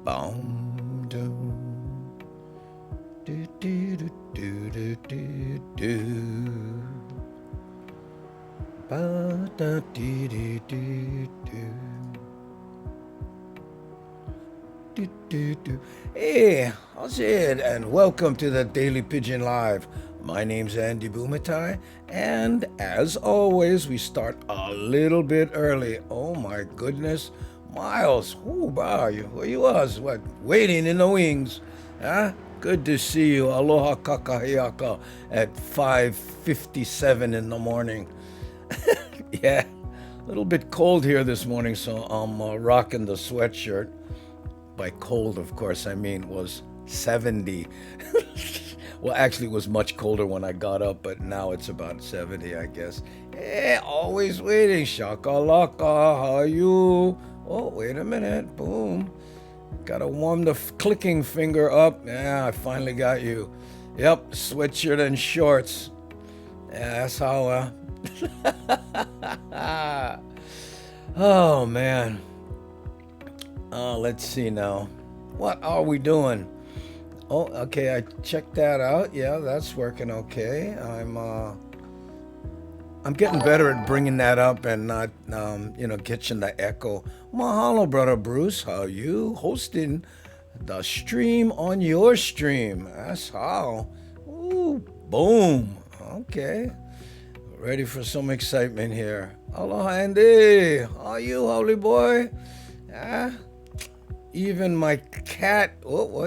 Boom, doom, do, do, do, do, do, do, do. Ba, da, dee, dee, dee, do. Do, do, do. Hey, how's it? And welcome to the Daily Pigeon Live. My name's Andy Bumatai, and as always, we start a little bit early. Oh my goodness, Miles, where you was? What, waiting in the wings? Huh? Good to see you. Aloha kakahiaka at 5:57 in the morning. Yeah, a little bit cold here this morning, so I'm rocking the sweatshirt. By cold, of course, I mean was 70. Well, actually, it was much colder when I got up, but now it's about 70, I guess. Hey, always waiting. Shakalaka, how are you? Oh, wait a minute. Boom. Gotta warm the clicking finger up. Yeah, I finally got you. Yep, sweatshirt and shorts. Yeah, that's how, Oh, man. Let's see now. What are we doing? Oh, okay, I checked that out. Yeah, that's working okay. I'm getting better at bringing that up and not, catching the echo. Mahalo, brother Bruce. How you hosting the stream on your stream? That's how. Ooh, boom. Okay. Ready for some excitement here. Aloha, Andy. How are you, holy boy? Yeah. Even my cat,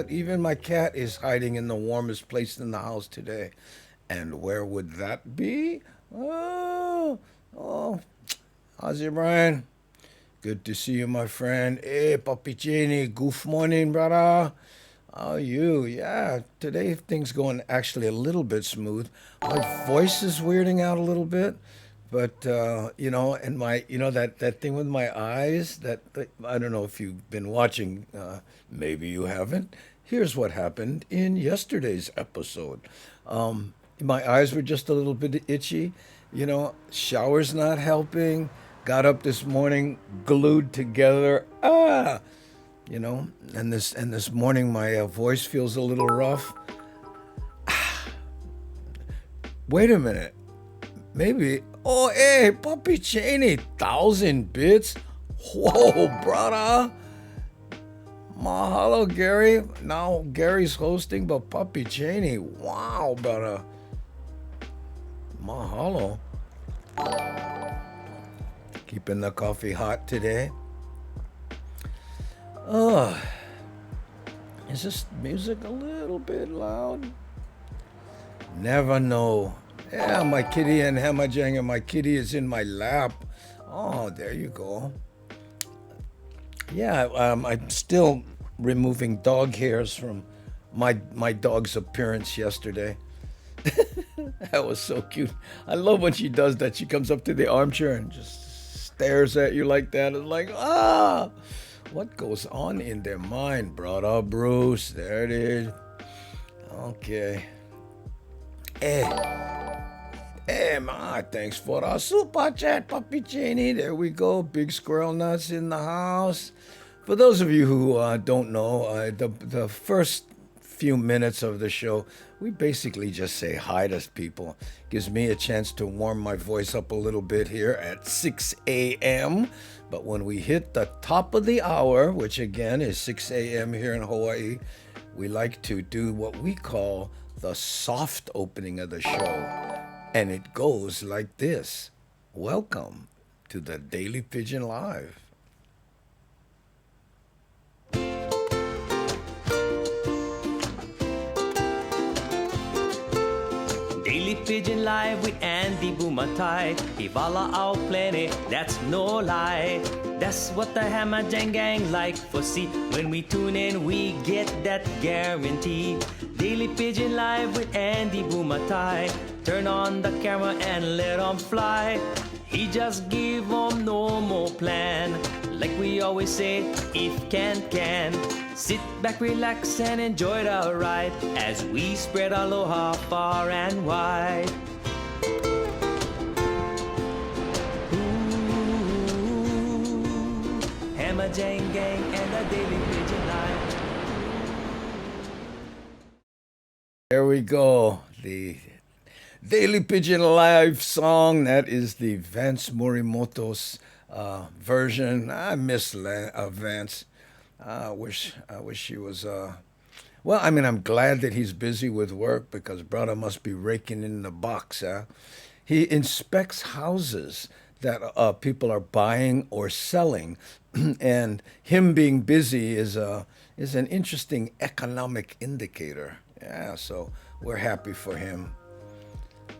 even my cat is hiding in the warmest place in the house today. And where would that be? Oh, how's it, Brian? Good to see you, my friend. Hey, Papi Chini, good morning, brother. How are you? Yeah, today things going actually a little bit smooth. My voice is weirding out a little bit. But, and that thing with my eyes, that I don't know if you've been watching, maybe you haven't. Here's what happened in yesterday's episode. My eyes were just a little bit itchy. Shower's not helping. Got up this morning, glued together. And this morning my voice feels a little rough. Wait a minute. Maybe. Oh, hey, Papi Cheney, 1,000 bits. Whoa, brother. Mahalo, Gary. Now Gary's hosting, but Papi Cheney. Wow, brother. Mahalo. Keeping the coffee hot today. Is this music a little bit loud? Never know. Yeah, my kitty and Hamajang, and my kitty is in my lap. Oh, there you go. Yeah, I'm still removing dog hairs from my dog's appearance yesterday. That was so cute. I love when she does that. She comes up to the armchair and just stares at you like that. It's like, what goes on in their mind, brother Bruce? There it is. Okay. Hey, ma, thanks for the super chat, Papi Cheney. There we go. Big squirrel nuts in the house. For those of you who don't know, the first few minutes of the show, we basically just say hi to people. Gives me a chance to warm my voice up a little bit here at 6 a.m. But when we hit the top of the hour, which again is 6 a.m. here in Hawaii, we like to do what we call the soft opening of the show. And it goes like this. Welcome to the Daily Pigeon Live. Daily Pigeon Live with Andy Bumatai. Ivala ao plene, that's no lie. That's what the Hamajang gang like for see. When we tune in, we get that guarantee. Daily Pigeon Live with Andy Bumatai. Turn on the camera and let 'em fly. He just give 'em no more plan. Like we always say, if can. Sit back, relax, and enjoy the ride as we spread aloha far and wide. Ooh, Hamajang gang and the Daily Pigeon Live. There we go. The Daily Pigeon Live song. That is the Vance Morimoto's version. I miss Vance. I wish he was. Well, I mean, I'm glad that he's busy with work because brother must be raking in the box. Huh? He inspects houses that people are buying or selling, and him being busy is an interesting economic indicator. Yeah, so we're happy for him.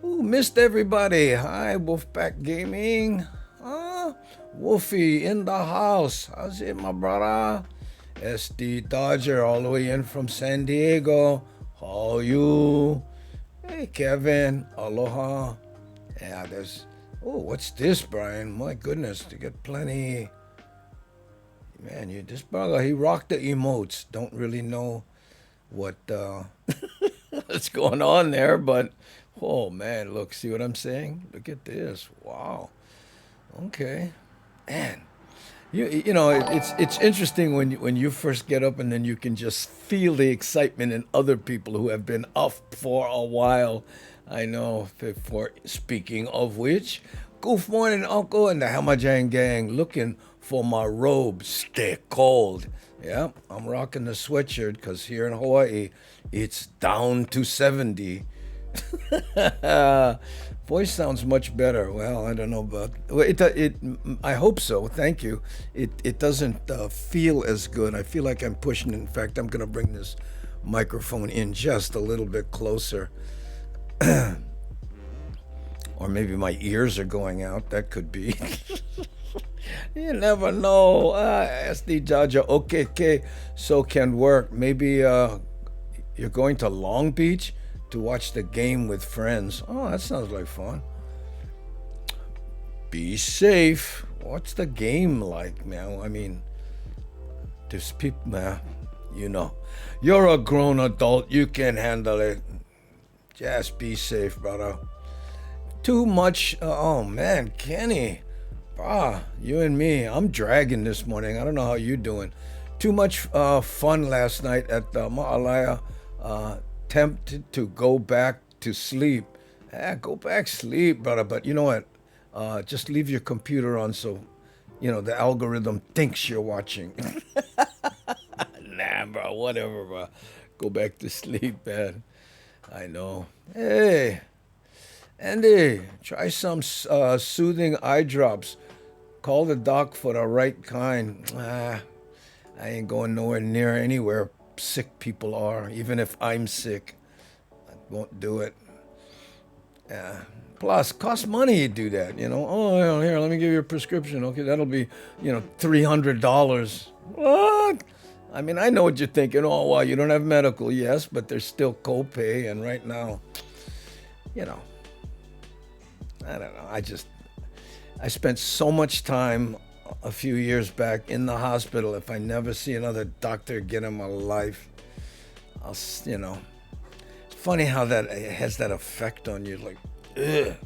Ooh, missed everybody. Hi, Wolfpack Gaming. Wolfie in the house. How's it, my brother? SD Dodger all the way in from San Diego. How you? Hey, Kevin. Aloha. Yeah, there's. Oh, what's this, Brian? My goodness, to get plenty. Man, this brother, he rocked the emotes. Don't really know what what's going on there, but oh man, look, see what I'm saying? Look at this. Wow. Okay. Man, it's interesting when you first get up and then you can just feel the excitement in other people who have been up for a while. I know. For speaking of which, good morning, Uncle, and the Hamajang gang looking for my robe. Stay cold. Yeah, I'm rocking the sweatshirt because here in Hawaii, it's down to 70. Voice sounds much better. Well, I don't know about it. I hope so. Thank you. It doesn't feel as good. I feel like I'm pushing. In fact, I'm gonna bring this microphone in just a little bit closer, or maybe my ears are going out. That could be. You never know. SD Jaja. Okay. So can work. Maybe you're going to Long Beach to watch the game with friends. Oh, that sounds like fun. Be safe. What's the game like, man? I mean, there's people, man. You're a grown adult. You can handle it. Just be safe, brother. Too much. Oh man, Kenny. You and me. I'm dragging this morning. I don't know how you doing. Too much fun last night at the Ma'alaya. Tempted to go back to sleep. Go back sleep, brother. But you know what? Just leave your computer on so the algorithm thinks you're watching. Nah, bro. Whatever, bro. Go back to sleep, man. I know. Hey, Andy, try some soothing eye drops. Call the doc for the right kind. I ain't going nowhere near anywhere sick people are, even if I'm sick. I won't do it. Plus, costs money to do that, Oh, here, let me give you a prescription. Okay, that'll be, $300. What? I mean, I know what you're thinking. Oh, well, you don't have medical. Yes, but there's still copay. And right now, I don't know. I spent so much time a few years back in the hospital. If I never see another doctor again in my life, it's funny how that has that effect on you. Like, ugh.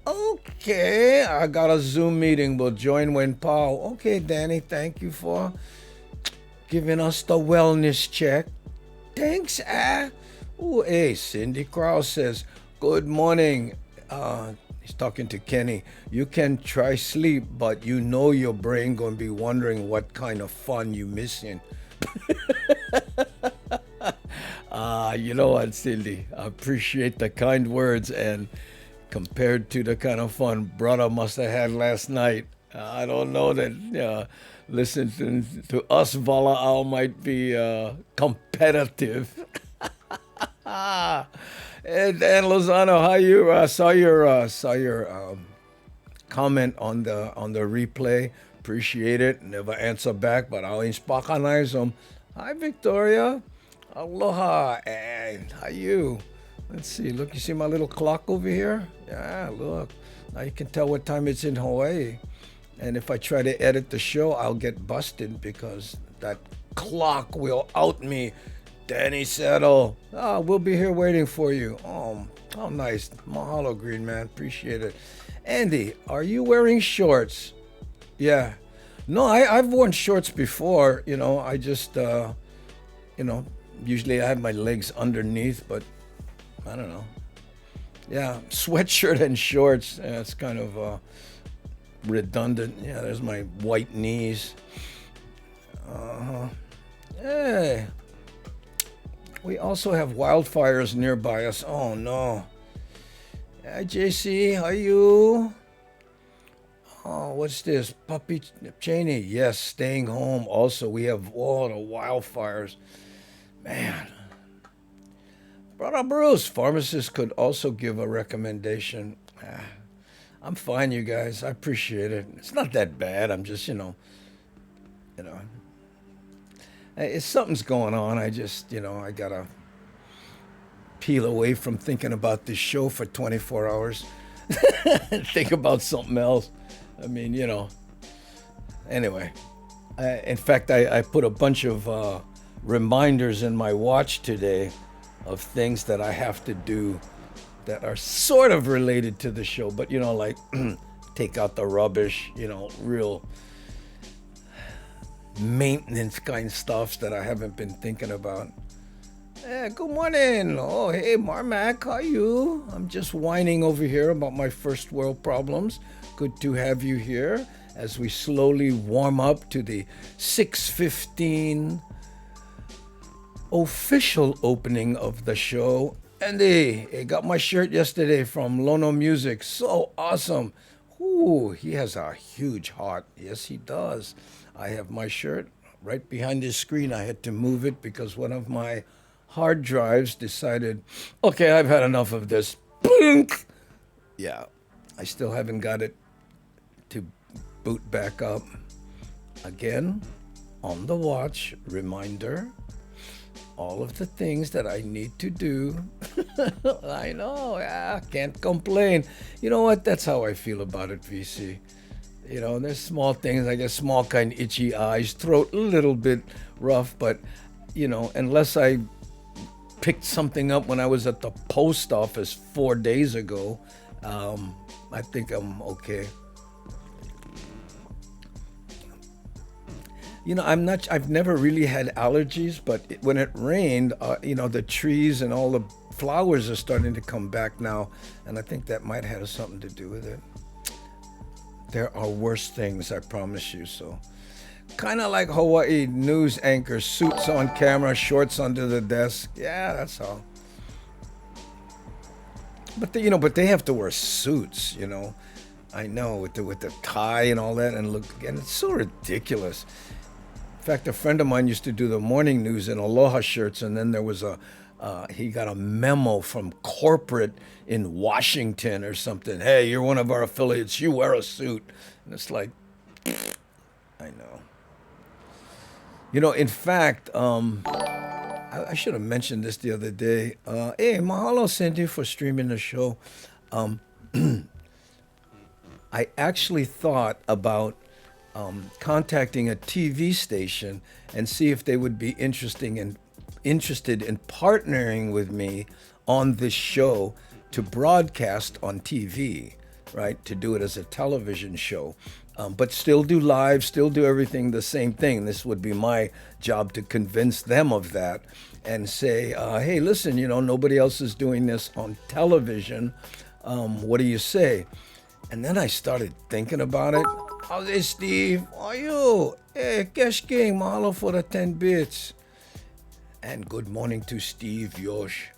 Okay, I got a Zoom meeting. We'll join when Paul. Okay, Danny, thank you for giving us the wellness check. Thanks, Ooh, hey, Cindy Krause says, good morning. He's talking to Kenny. You can try sleep, but your brain gonna be wondering what kind of fun you missing. You know what, Cindy? I appreciate the kind words, and compared to the kind of fun brother must have had last night, I don't know that listening to us Vala'au might be competitive. And Lozano, how you saw your comment on the replay. Appreciate it. Never answer back, but I'll inspakanize them. Hi, Victoria. Aloha. And how you? Let's see. Look, you see my little clock over here? Yeah, look. Now you can tell what time it's in Hawaii. And if I try to edit the show, I'll get busted because that clock will out me. Danny Settle. We'll be here waiting for you. Oh, nice. Mahalo, Green Man. Appreciate it. Andy, are you wearing shorts? Yeah. No, I've worn shorts before. I just, Usually I have my legs underneath, but I don't know. Yeah, sweatshirt and shorts. Yeah, it's kind of redundant. Yeah, there's my white knees. Hey, we also have wildfires nearby us. Oh no. Hi, JC, how are you? Oh, what's this? Puppy Cheney. Yes, staying home. Also, we have all the wildfires. Man. Brother Bruce, pharmacist could also give a recommendation. I'm fine, you guys. I appreciate it. It's not that bad. I'm just, you know, it's something's going on. I just, I gotta peel away from thinking about this show for 24 hours. Think about something else. I mean, Anyway, in fact, I put a bunch of reminders in my watch today of things that I have to do that are sort of related to the show, but like take out the rubbish, real maintenance kind stuff that I haven't been thinking about. Hey, good morning. Oh, hey, Marmac, how are you? I'm just whining over here about my first world problems. Good to have you here as we slowly warm up to the 6:15 official opening of the show. Andy, I got my shirt yesterday from Lono Music. So awesome. Ooh, he has a huge heart. Yes, he does. I have my shirt right behind his screen. I had to move it because one of my hard drives decided, okay, I've had enough of this. Blink. Yeah, I still haven't got it to boot back up. Again, on the watch, reminder, all of the things that I need to do. I know, can't complain. You know what? That's how I feel about it, VC. There's small things. I get small kind of itchy eyes, throat a little bit rough, but, unless I picked something up when I was at the post office 4 days ago, I think I'm okay. I've never really had allergies, but when it rained, the trees and all the flowers are starting to come back now, and I think that might have something to do with it. There are worse things, I promise you. So, kind of like Hawaii news anchor, suits on camera, shorts under the desk. Yeah, that's all. But they have to wear suits, I know, with the tie and all that, and it's so ridiculous. In fact, a friend of mine used to do the morning news in Aloha shirts, and then there was he got a memo from corporate in Washington or something. Hey, you're one of our affiliates. You wear a suit. And it's like, I know. In fact, I should have mentioned this the other day. Hey, mahalo, Cindy, for streaming the show. I actually thought about contacting a TV station and see if they would be interested in partnering with me on this show to broadcast on TV, right? To do it as a television show, but still do live, still do everything the same thing. This would be my job to convince them of that and say, hey, listen, nobody else is doing this on television. What do you say? And then I started thinking about it. How's it, Steve? How are you? Hey, Cash King, mahalo for the 10 bits. And good morning to Steve Yosh.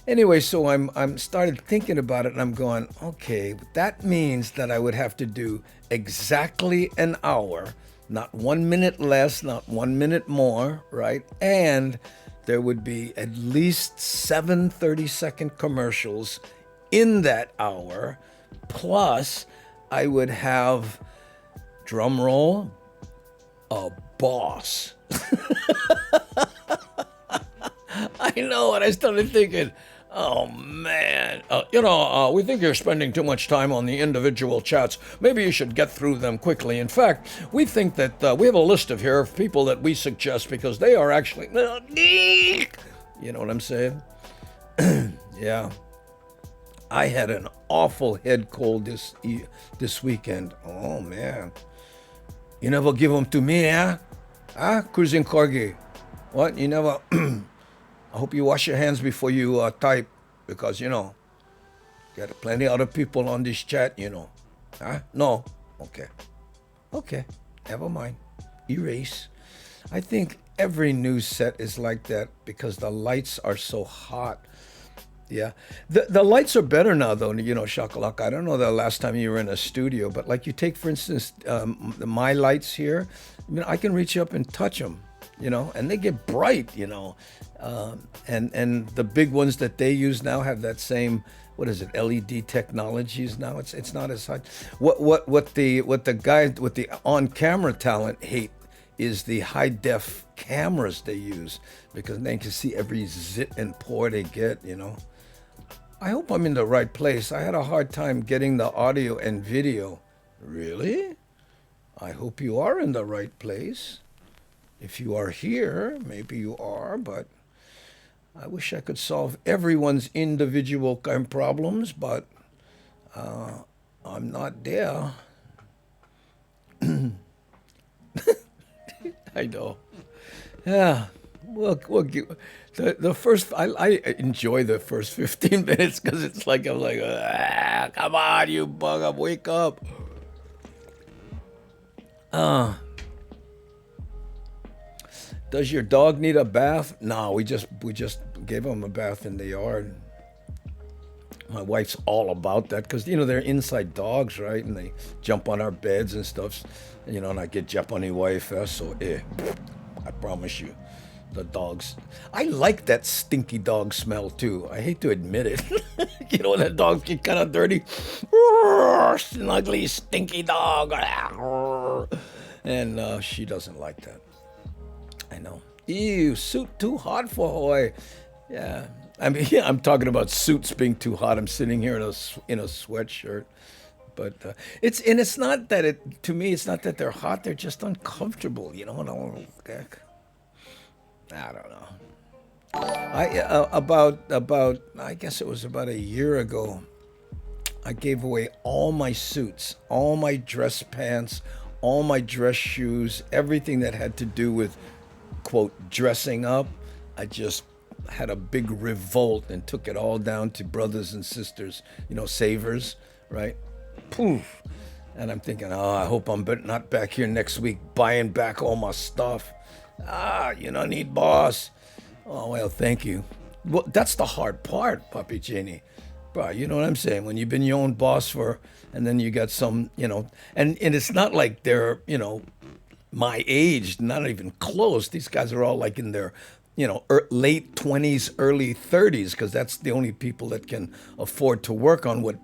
Anyway, so I'm started thinking about it, and I'm going, okay, that means that I would have to do exactly an hour, not 1 minute less, not 1 minute more, right? And there would be at least 7 30-second commercials in that hour, plus I would have, drum roll, a boss. I know, and I started thinking, oh man, we think you're spending too much time on the individual chats. Maybe you should get through them quickly. In fact, we think that we have a list of here of people that we suggest because they are actually, you know what I'm saying? Yeah. I had an awful head cold this weekend. Oh man. You never give them to me, huh? Huh? Cruising Corgi. What? You never I hope you wash your hands before you type, because got plenty of other people on this chat. Huh? No. Okay. Okay. Never mind. Erase. I think every news set is like that because the lights are so hot. Yeah. The lights are better now, though, Shakalaka. I don't know the last time you were in a studio, but like you take, for instance, my lights here. I can reach up and touch them, and they get bright, and the big ones that they use now have that same, what is it, LED technologies now. It's not as hot. What the guys with the on-camera talent hate is the high-def cameras they use, because they can see every zit and pore they get, I hope I'm in the right place. I had a hard time getting the audio and video. Really? I hope you are in the right place. If you are here, maybe you are, but I wish I could solve everyone's individual kind of problems, but I'm not there. I know. Yeah. We'll give, the first, I enjoy the first 15 minutes because it's like, I'm like, come on, you bug up, wake up. Does your dog need a bath? No, we just gave him a bath in the yard. My wife's all about that because, they're inside dogs, right? And they jump on our beds and stuff, and I get Japanese wife, so I promise you. The dogs. I like that stinky dog smell too. I hate to admit it. When the dogs get kind of dirty. An ugly, stinky dog. And she doesn't like that. I know. Ew, suit too hot for Hawaii. Yeah. I'm talking about suits being too hot. I'm sitting here in a sweatshirt. But it's not that to me, it's not that they're hot. They're just uncomfortable. I don't know. I guess it was about a year ago, I gave away all my suits, all my dress pants, all my dress shoes, everything that had to do with, quote, dressing up. I just had a big revolt and took it all down to brothers and sisters, savers, right? Poof. And I'm thinking, I hope I'm not back here next week buying back all my stuff. You don't need boss. Oh, well, thank you. Well, that's the hard part, Papi Jenny. Bro, you know what I'm saying? When you've been your own boss and then you got some, and it's not like they're, my age, not even close. These guys are all like in their, late 20s, early 30s, because that's the only people that can afford to work on what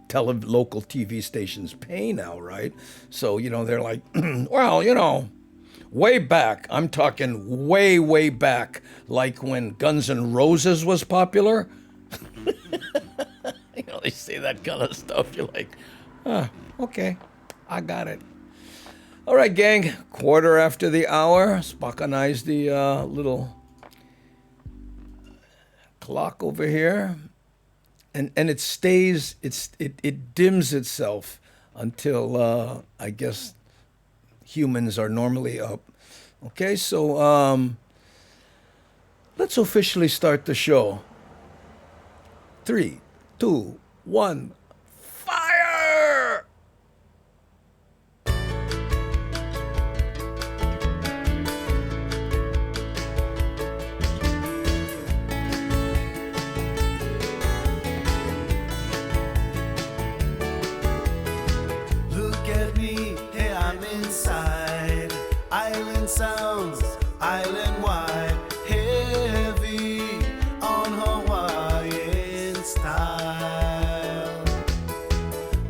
local TV stations pay now, right? So, they're like, well, way back, I'm talking way, way back, like when Guns N' Roses was popular. They say that kind of stuff. You're like, okay, I got it. All right, gang, 1:15. Spockanize the little clock over here. And it stays, it dims itself until, I guess, humans are normally up. Okay, so let's officially start the show. 3, 2, 1, fire! Look at me, hey, I'm inside. Island sounds, island wide, heavy on Hawaiian style.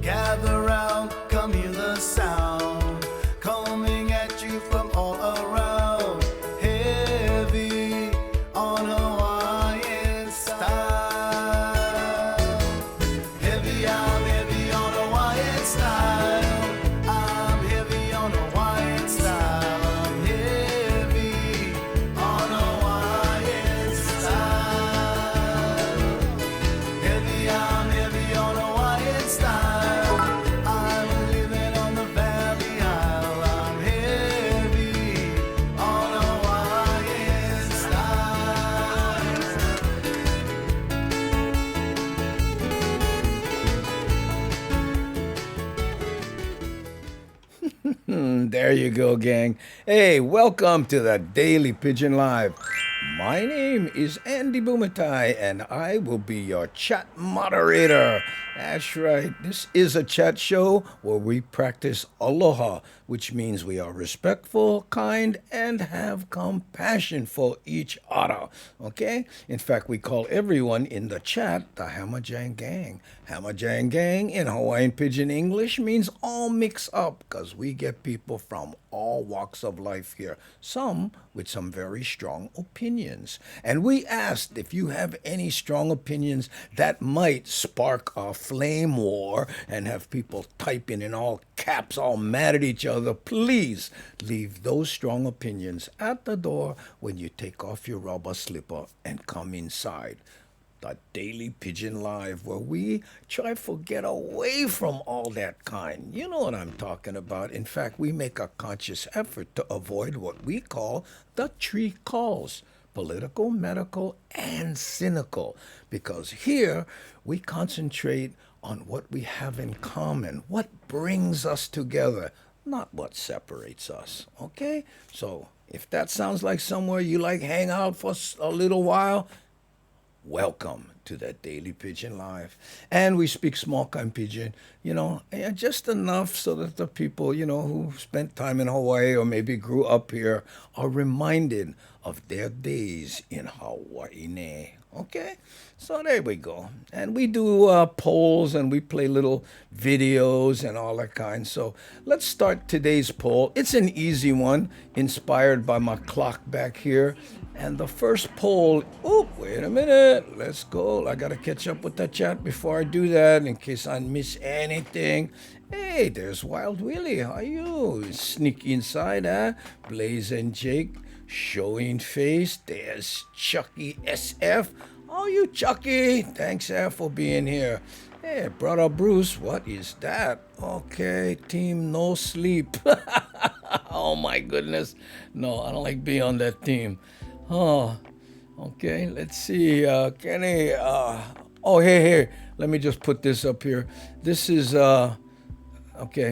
Gather round, come hear the sound, coming at you from all around. Heavy on Hawaiian style. Heavy, I'm heavy on Hawaiian style. I'm heavy on Hawaiian style. I'm heavy on There you go, gang. Hey, welcome to the Daily Pigeon Live. My name is Andy Bumatai, and I will be your chat moderator. That's right. This is a chat show where we practice aloha, which means we are respectful, kind, and have compassion for each other. Okay? In fact, we call everyone in the chat the Hamajang Gang. Hamajang Gang in Hawaiian Pidgin English means all mix up because we get people from all walks of life here, some with some very strong opinions. And we asked if you have any strong opinions that might spark a flame war and have people typing in all caps, all mad at each other. Please leave those strong opinions at the door when you take off your rubber slipper and come inside. The Daily Pigeon Live, where we try to get away from all that kind. You know what I'm talking about. In fact, we make a conscious effort to avoid what we call the three calls: political, medical, and cynical. Because here we concentrate on what we have in common, what brings us together, not what separates us. Okay? So if that sounds like somewhere you like hang out for a little while, welcome to the Daily Pigeon Live. And we speak small kind Pidgin, just enough so that the people, who spent time in Hawaii or maybe grew up here are reminded of their days in Hawaii. Okay? So there we go. And we do polls and we play little videos and all that kind. So let's start today's poll. It's an easy one, inspired by my clock back here. And the first poll, wait a minute. Let's go. I got to catch up with the chat before I do that in case I miss anything. Hey, there's Wild Willie. How are you? Sneak inside, huh? Blaze and Jake showing face. There's Chucky SF. Oh, you Chucky. Thanks, for being here. Hey, brother Bruce, what is that? Okay, team no sleep. Oh, my goodness. No, I don't like being on that team. Oh, okay, let's see. Kenny, hey, let me just put this up here. This is, okay,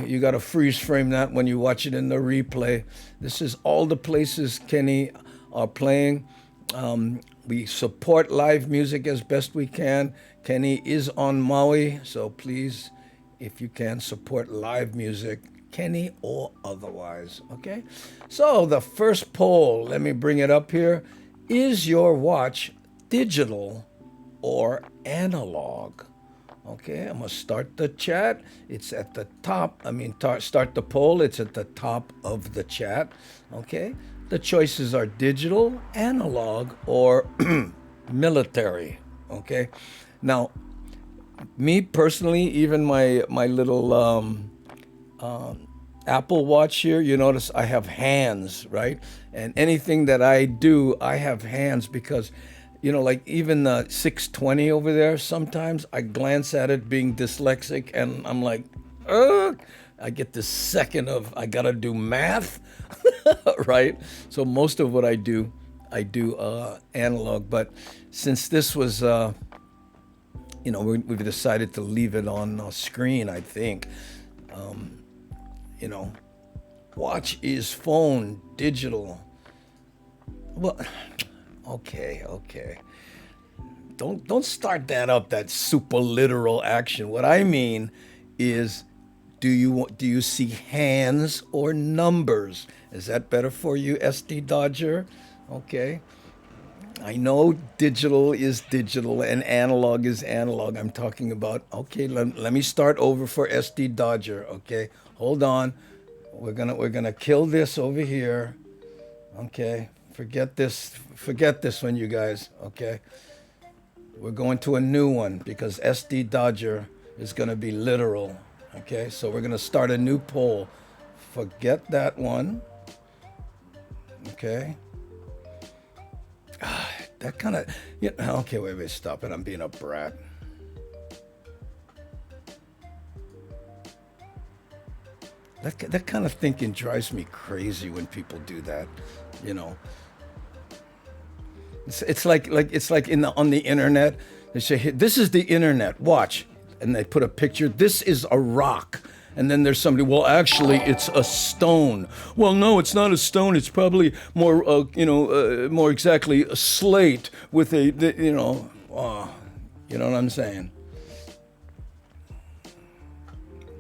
you got to freeze frame that when you watch it in the replay. This is all the places Kenny are playing. We support live music as best we can. Kenny is on Maui, so please, if you can, support live music, Kenny or otherwise, okay? So the first poll, let me bring it up here. Is your watch digital or analog? Okay, I'm going to start the chat. It's at the top. Start the poll. It's at the top of the chat, okay? The choices are digital, analog, or military, okay? Now, me personally, even my little Apple Watch here, you notice I have hands, right? And anything that I do, I have hands because, like even the 620 over there, sometimes I glance at it being dyslexic and I'm like, I get this second of, I gotta do math, right? So most of what I do analog, but since this was, we've decided to leave it on screen, I think. Watch is phone, digital. Well, okay. Don't start that up, that super literal action. What I mean is, do you see hands or numbers? Is that better for you, SD Dodger? Okay. I know digital is digital and analog is analog. I'm talking about, okay, let me start over for SD Dodger, okay? Hold on. We're gonna kill this over here. Okay. Forget this one, you guys, okay? We're going to a new one because SD Dodger is gonna be literal. Okay, so we're gonna start a new poll. Forget that one. Okay. That kind of, okay, wait, stop it. I'm being a brat. That kind of thinking drives me crazy when people do that, It's like on the internet. They say, hey, this is the internet. Watch, and they put a picture. This is a rock. And then there's somebody, well, actually, it's a stone. Well, no, it's not a stone. It's probably more, more exactly a slate with you know what I'm saying?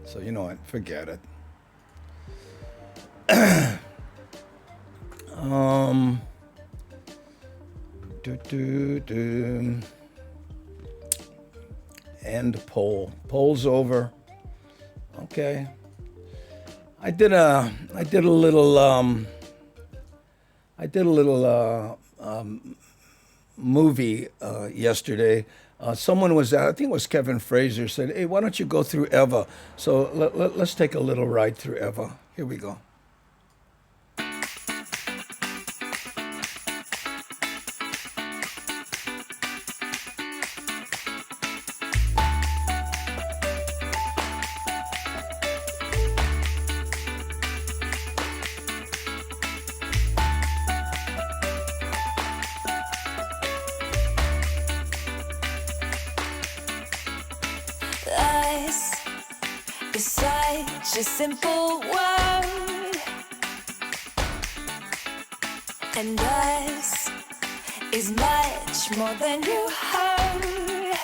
So you know what? Forget it. End poll. Poll's over. Okay. I did a little movie yesterday. Someone was I think it was Kevin Fraser, said, "Hey, why don't you go through Eva?" So let's take a little ride through Eva. Here we go. Lies is such a simple word, and us is much more than you heard.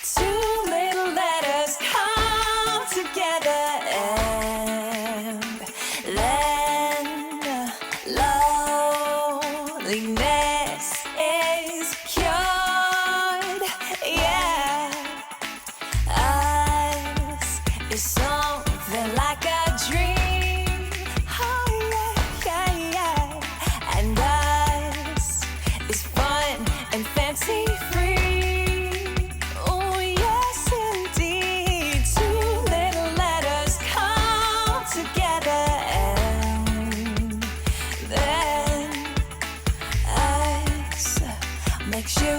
Two little letters come together and then loneliness is cured. Yeah, us is something like a dream. Oh yeah, yeah, yeah. And us is fun and fancy free. Oh yes, indeed. Two little letters come together and then us makes you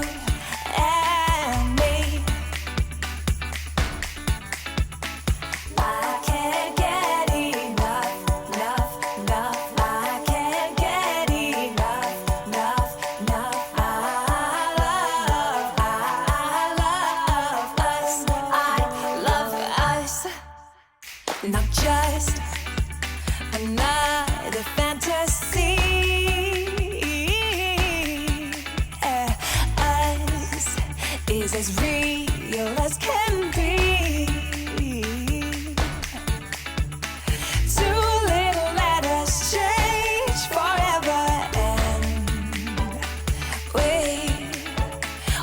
and me. I can't get enough, enough, enough. I can't get enough, enough, enough. I love us. Not just another fantasy. Us is as real as can be. Two little letters change forever, and we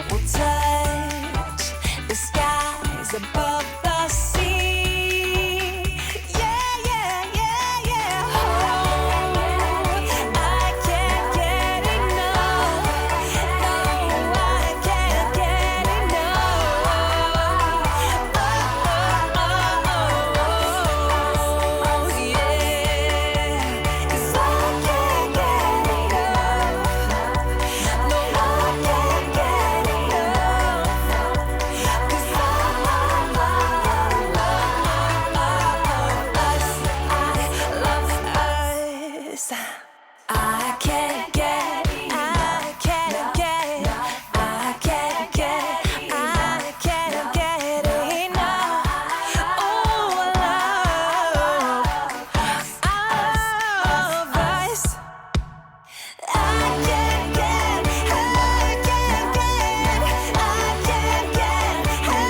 will touch the skies above the sea. Yeah, yeah, yeah, yeah. Oh, I can't get enough. No, I can't get enough. Oh, yeah. 'Cause I can't get enough. No, I can't get enough. 'Cause I love us. I can't get, I can't get, I can't get, I can't get enough. Oh, love us. I can't get, I can't get, I can't get, I can't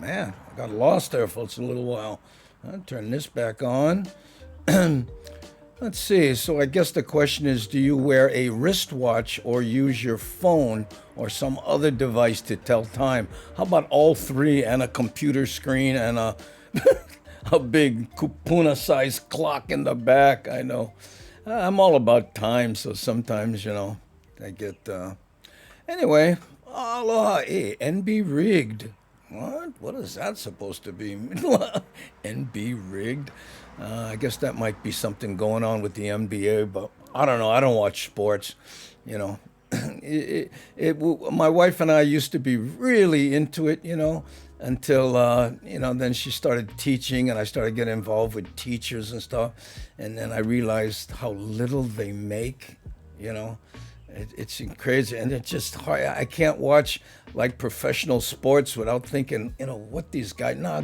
Man, I got lost there for a little while. I'll turn this back on. Let's see. So I guess the question is, do you wear a wristwatch or use your phone or some other device to tell time? How about all three and a computer screen and a a big kupuna-sized clock in the back? I know. I'm all about time, so sometimes, I get. Anyway, aloha. Hey, NB rigged. What? What is that supposed to be? NB rigged. I guess that might be something going on with the NBA, but I don't know. I don't watch sports. You know, my wife and I used to be really into it. Until then she started teaching, and I started getting involved with teachers and stuff, and then I realized how little they make. It's crazy, and it's just hard. I can't watch like professional sports without thinking, what these guys. Nah,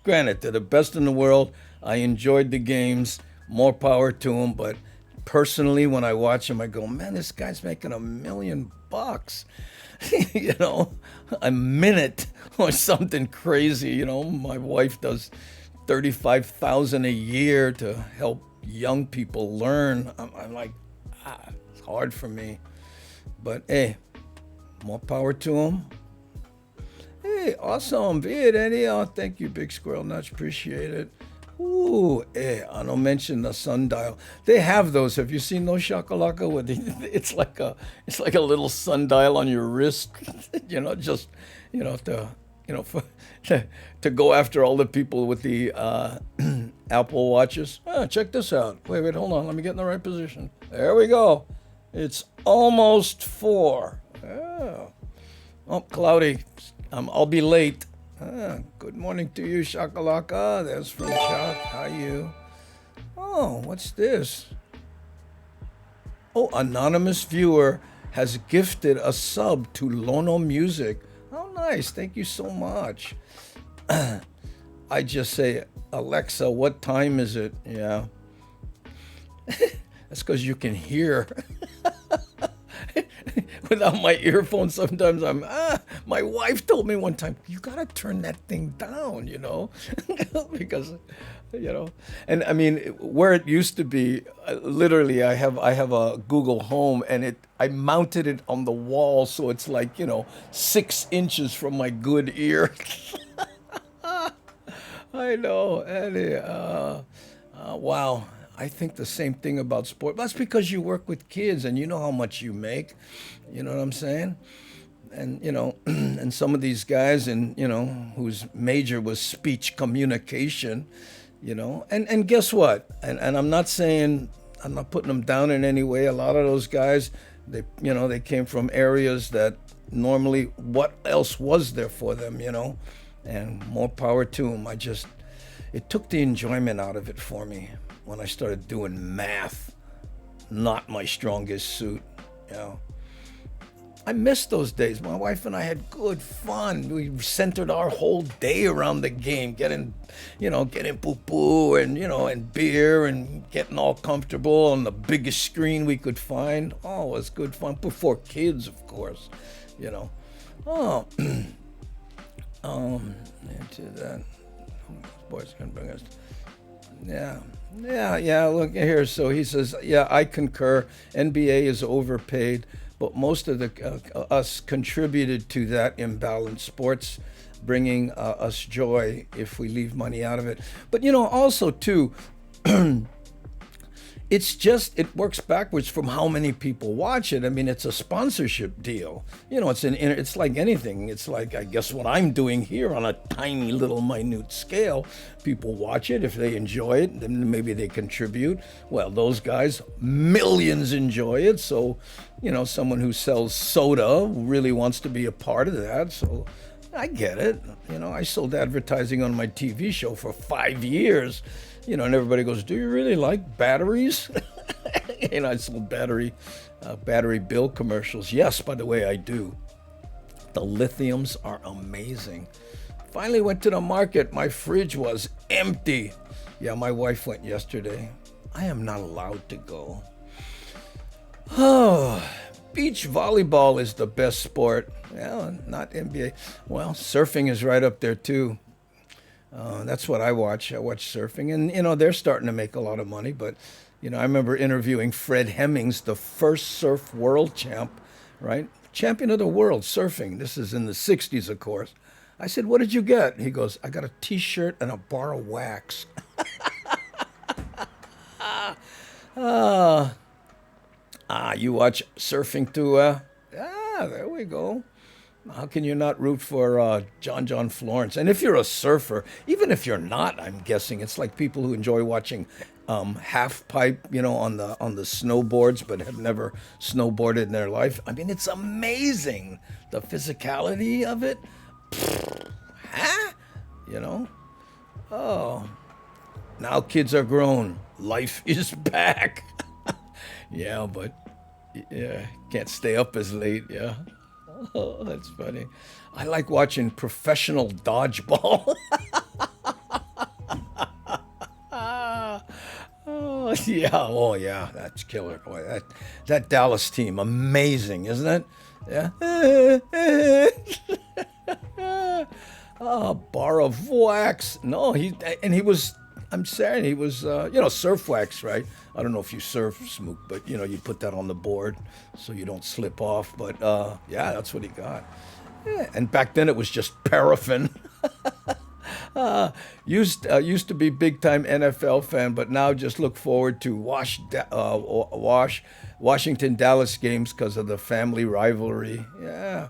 granted, they're the best in the world. I enjoyed the games. More power to them. But personally, when I watch them, I go, man, this guy's making $1 million. A minute or something crazy. My wife does 35,000 a year to help young people learn. I'm like, it's hard for me. But hey, more power to them. Hey, awesome vid, Eddie. Oh, thank you, Big Squirrel Nuts. Appreciate it. Ooh, hey, I don't mention the sundial. They have those. Have you seen those shakalaka? It's like a little sundial on your wrist. To go after all the people with the Apple watches. Check this out. Wait, hold on. Let me get in the right position. There we go. It's almost 4. Oh, cloudy. I'll be late. Good morning to you, Shakalaka. That's from Shak. How you? Oh, what's this? Oh, anonymous viewer has gifted a sub to Lono Music. Oh, nice. Thank you so much. I just say, Alexa, what time is it? Yeah. That's because you can hear. Without my earphones, sometimes my wife told me one time, you gotta turn that thing down, because, and I mean, where it used to be, literally, I have a Google Home, and I mounted it on the wall, so it's like, 6 inches from my good ear. I know, and wow. I think the same thing about sport. That's because you work with kids and you know how much you make. You know what I'm saying? And, and some of these guys whose major was speech communication, and guess what? And I'm not saying, I'm not putting them down in any way. A lot of those guys, they came from areas that normally what else was there for them, and more power to them. It took the enjoyment out of it for me. When I started doing math, not my strongest suit, I miss those days. My wife and I had good fun. We centered our whole day around the game, getting poo-poo and beer and getting all comfortable on the biggest screen we could find. Oh, it was good fun. Before kids, of course, Oh, into that. Sports can bring us. Yeah, look here. So he says, yeah, I concur. NBA is overpaid, but most of us contributed to that imbalance. Sports bringing us joy if we leave money out of it. But, also, too, it works backwards from how many people watch it. I mean, it's a sponsorship deal. It's like anything. It's like, I guess, what I'm doing here on a tiny little minute scale. People watch it. If they enjoy it, then maybe they contribute. Well, those guys, millions enjoy it. So, someone who sells soda really wants to be a part of that. So I get it. I sold advertising on my TV show for 5 years. And everybody goes, do you really like batteries? I sold battery bill commercials. Yes, by the way, I do. The lithiums are amazing. Finally went to the market. My fridge was empty. Yeah, my wife went yesterday. I am not allowed to go. Oh, beach volleyball is the best sport. Well, not NBA. Well, surfing is right up there too. That's what I watch. I watch surfing, and they're starting to make a lot of money. But I remember interviewing Fred Hemmings, the first surf world champ, right? Champion of the world surfing. This is in the '60s, of course. I said, "What did you get?" He goes, "I got a T-shirt and a bar of wax." You watch surfing too? There we go. How can you not root for John Florence? And if you're a surfer, even if you're not, I'm guessing it's like people who enjoy watching half pipe, on the snowboards, but have never snowboarded in their life. I mean, it's amazing the physicality of it. Huh? Oh, now kids are grown. Life is back. Yeah, but can't stay up as late. Yeah. Oh, that's funny. I like watching professional dodgeball. Oh yeah, that's killer. Boy, that Dallas team, amazing, isn't it? Yeah. Oh, bar of wax. No, he was. I'm saying he was. Surf wax, right? I don't know if you surf, Smook, but you put that on the board so you don't slip off. But yeah, that's what he got. Yeah, and back then it was just paraffin. Used to be big time NFL fan, but now just look forward to Washington Dallas games because of the family rivalry. Yeah,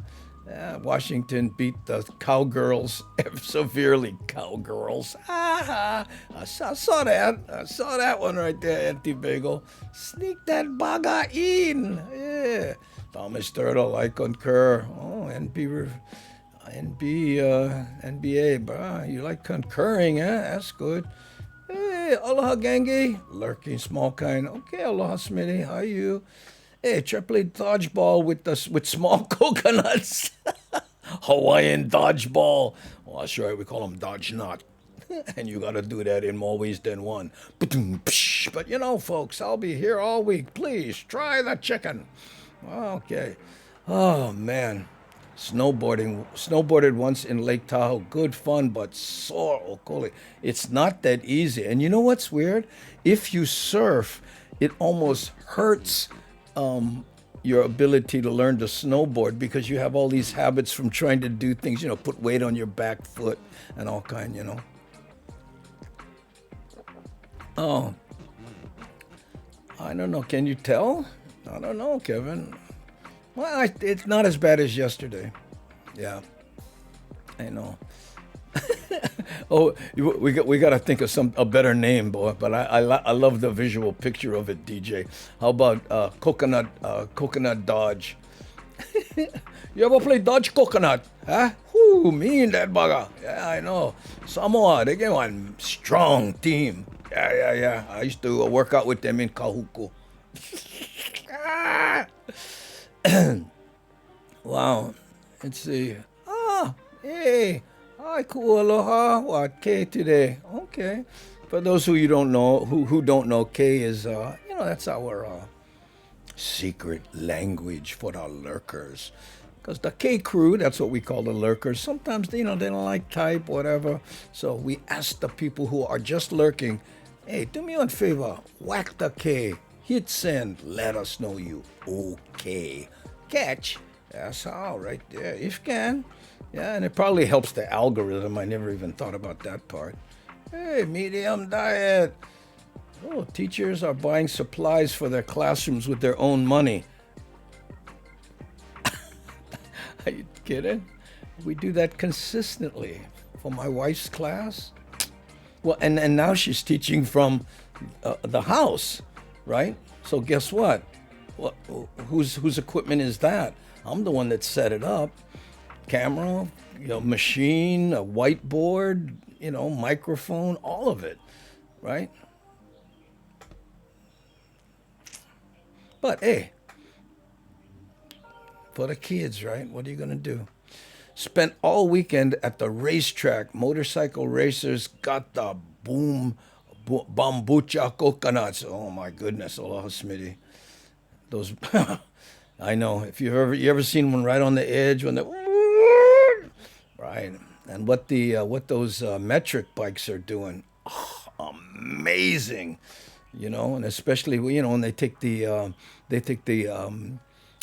Washington beat the Cowgirls severely. Cowgirls. I saw that. I saw that one right there, Auntie Bagel. Sneak that baga in. Yeah. Thomas Turtle, I concur. Oh, NBA, bruh. You like concurring, eh? That's good. Hey, aloha, gangi. Lurking small kind. Okay, aloha, Smitty. How you? Hey, triple dodgeball with small coconuts. Hawaiian dodgeball. Well, that's right. We call them dodge knot. And you got to do that in more ways than one. But folks, I'll be here all week. Please try the chicken. Okay. Oh, man. Snowboarded once in Lake Tahoe. Good fun, but sore, Okoli. It's not that easy. And you know what's weird? If you surf, it almost hurts your ability to learn to snowboard because you have all these habits from trying to do things, put weight on your back foot and all kind, Oh, I don't know. Can you tell? I don't know, Kevin. Well, it's not as bad as yesterday. Yeah, I know. Oh, we got to think of a better name, boy. But I love the visual picture of it, DJ. How about coconut dodge? You ever play dodge coconut? Huh? Whoo, me and that bugger. Yeah, I know. Samoa, they get one strong team. Yeah. I used to work out with them in Kahuku. Wow. Let's see. Hey. Hi, cool. Aloha. What K today? Okay. For those who don't know, K is that's our secret language for the lurkers. Because the K crew, that's what we call the lurkers. Sometimes they don't like type, whatever. So we ask the people who are just lurking, hey, do me one favor, whack the K, hit send, let us know you okay. Catch. That's how, right there. If you can. Yeah, and it probably helps the algorithm. I never even thought about that part. Hey, medium diet. Oh, teachers are buying supplies for their classrooms with their own money. Are you kidding? We do that consistently for my wife's class. Well, and now she's teaching from the house, right? So guess what? Whose equipment is that? I'm the one that set it up. Camera, machine, a whiteboard, microphone, all of it, right? But hey, for the kids, right? What are you gonna do? Spent all weekend at the racetrack. Motorcycle racers got the bambucha coconuts. Oh my goodness, aloha, Smitty. Those, I know. If you ever seen one right on the edge when right, and what those metric bikes are doing, amazing, and especially when they take the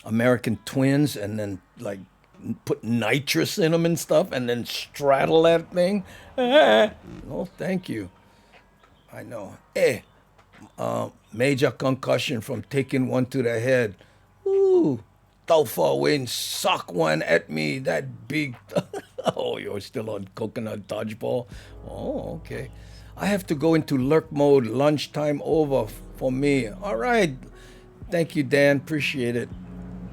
American twins and then like put nitrous in them and stuff and then straddle that thing. Oh, thank you. I know. Hey, major concussion from taking one to the head. Ooh, Taufa Win sock one at me. That big. Oh, you're still on coconut dodgeball. Oh, okay. I have to go into lurk mode. Lunchtime over for me. All right. Thank you, Dan. Appreciate it.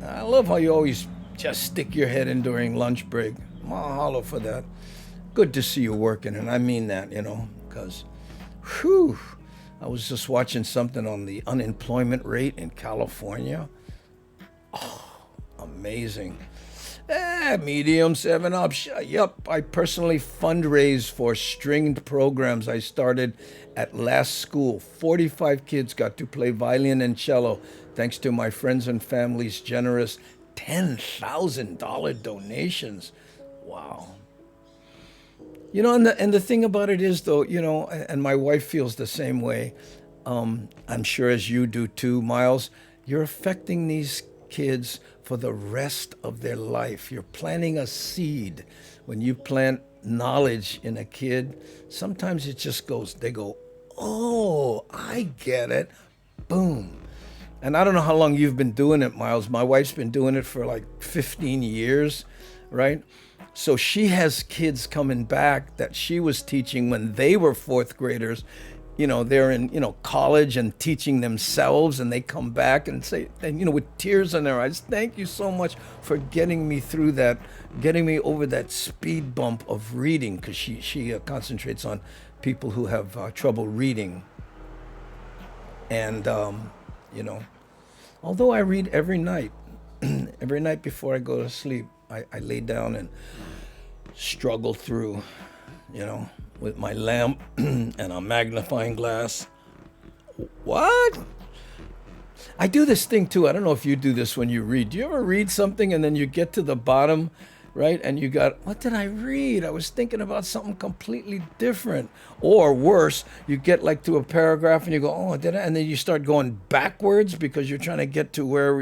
I love how you always just stick your head in during lunch break. Mahalo for that. Good to see you working, and I mean that, because, whew, I was just watching something on the unemployment rate in California. Amazing. Medium 7-Up. Yup, I personally fundraise for stringed programs I started at last school. 45 kids got to play violin and cello thanks to my friends and family's generous $10,000 donations. Wow. And the thing about it is, though, and my wife feels the same way. I'm sure as you do too, Miles, you're affecting these kids for the rest of their life. You're planting a seed. When you plant knowledge in a kid, sometimes it just goes, they go, oh, I get it. Boom. And I don't know how long you've been doing it, Miles. My wife's been doing it for like 15 years, right? So she has kids coming back that she was teaching when they were fourth graders. They're in, college and teaching themselves, and they come back and say, and, with tears in their eyes, thank you so much for getting me through that, getting me over that speed bump of reading, because she concentrates on people who have trouble reading. And, although I read every night, every night before I go to sleep, I lay down and struggle through, with my lamp and a magnifying glass. What? I do this thing too. I don't know if you do this when you read. Do you ever read something and then you get to the bottom, right? And you got, what did I read? I was thinking about something completely different. Or worse, you get like to a paragraph and you go, oh, did I? And then you start going backwards because you're trying to get to where,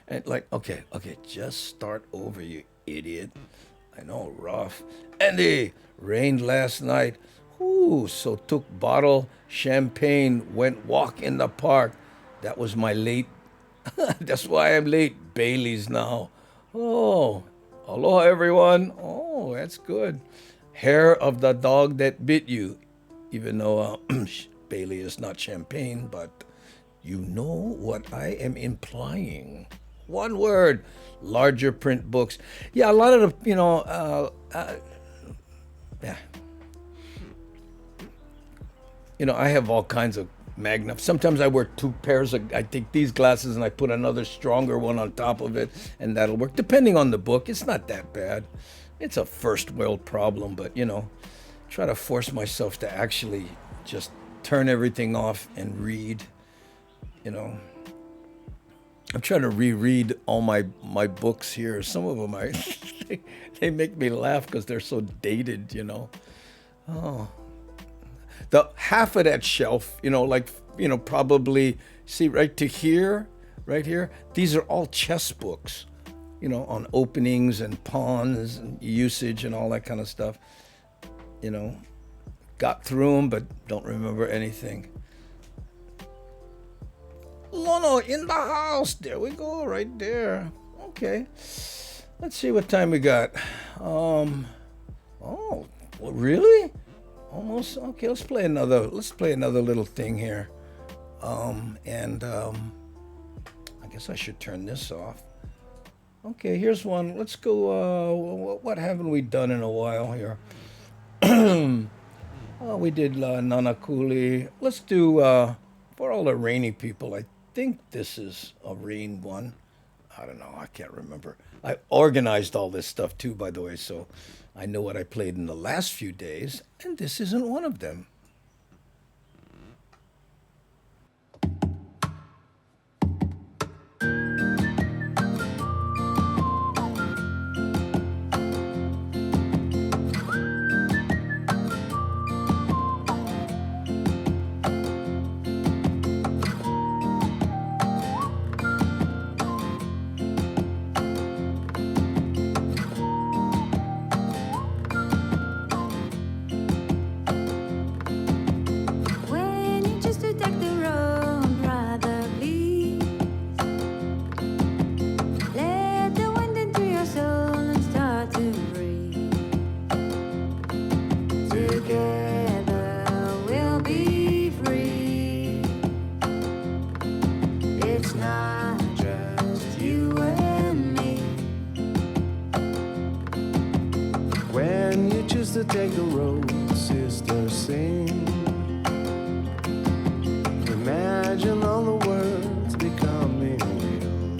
and like, okay, just start over, you idiot. I know, rough. Andy, rained last night. Ooh, so took bottle champagne, went walk in the park. That was my late. That's why I'm late. Bailey's now. Oh, aloha everyone. Oh, that's good. Hair of the dog that bit you. Even though Bailey is not champagne, but you know what I am implying. One word. Larger print books. Yeah, a lot of the, yeah. I have all kinds of sometimes I wear two pairs I take these glasses and I put another stronger one on top of it, and that'll work. Depending on the book, it's not that bad. It's a first world problem, but, try to force myself to actually just turn everything off and read, I'm trying to reread all my books here. Some of them, they make me laugh because they're so dated, Oh, the half of that shelf, probably, see right here. These are all chess books, on openings and pawns and usage and all that kind of stuff. Got through them, but don't remember anything. Lono in the house. There we go, right there. Okay. Let's see what time we got. Oh, well, really? Almost. Okay, let's play another little thing here. I guess I should turn this off. Okay, here's one. Let's go. What haven't we done in a while here? We did Nanakuli. Let's do for all the rainy people. I think this is a rain one. I don't know. I can't remember. I organized all this stuff too, by the way, so I know what I played in the last few days, and this isn't one of them. Together we'll be free. It's not just you and me. When you choose to take the road, sister, sing. Imagine all the words becoming real.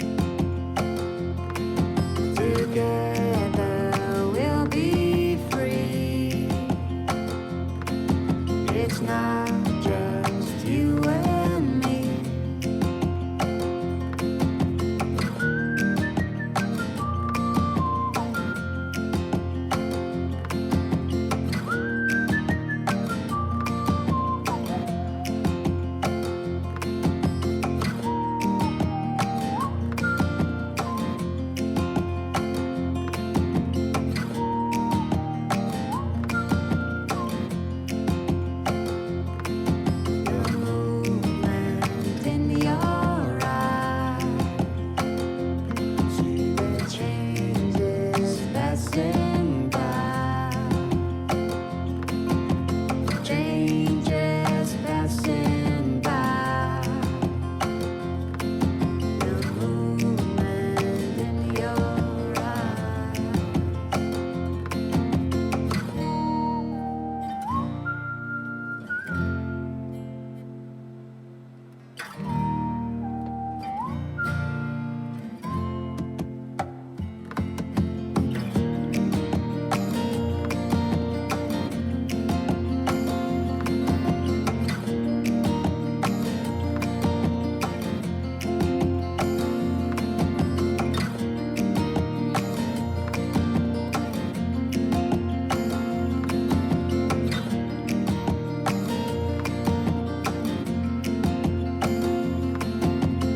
Together we'll be free. It's not just you and me.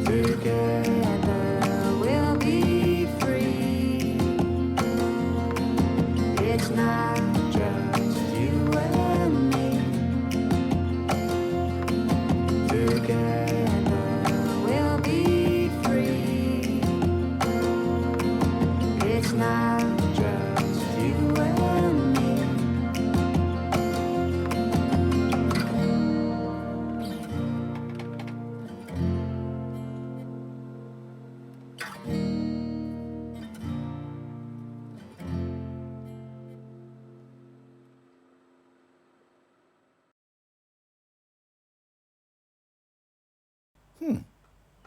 Together we'll be free. It's not just you and me. Together we'll be free. It's not just you and me.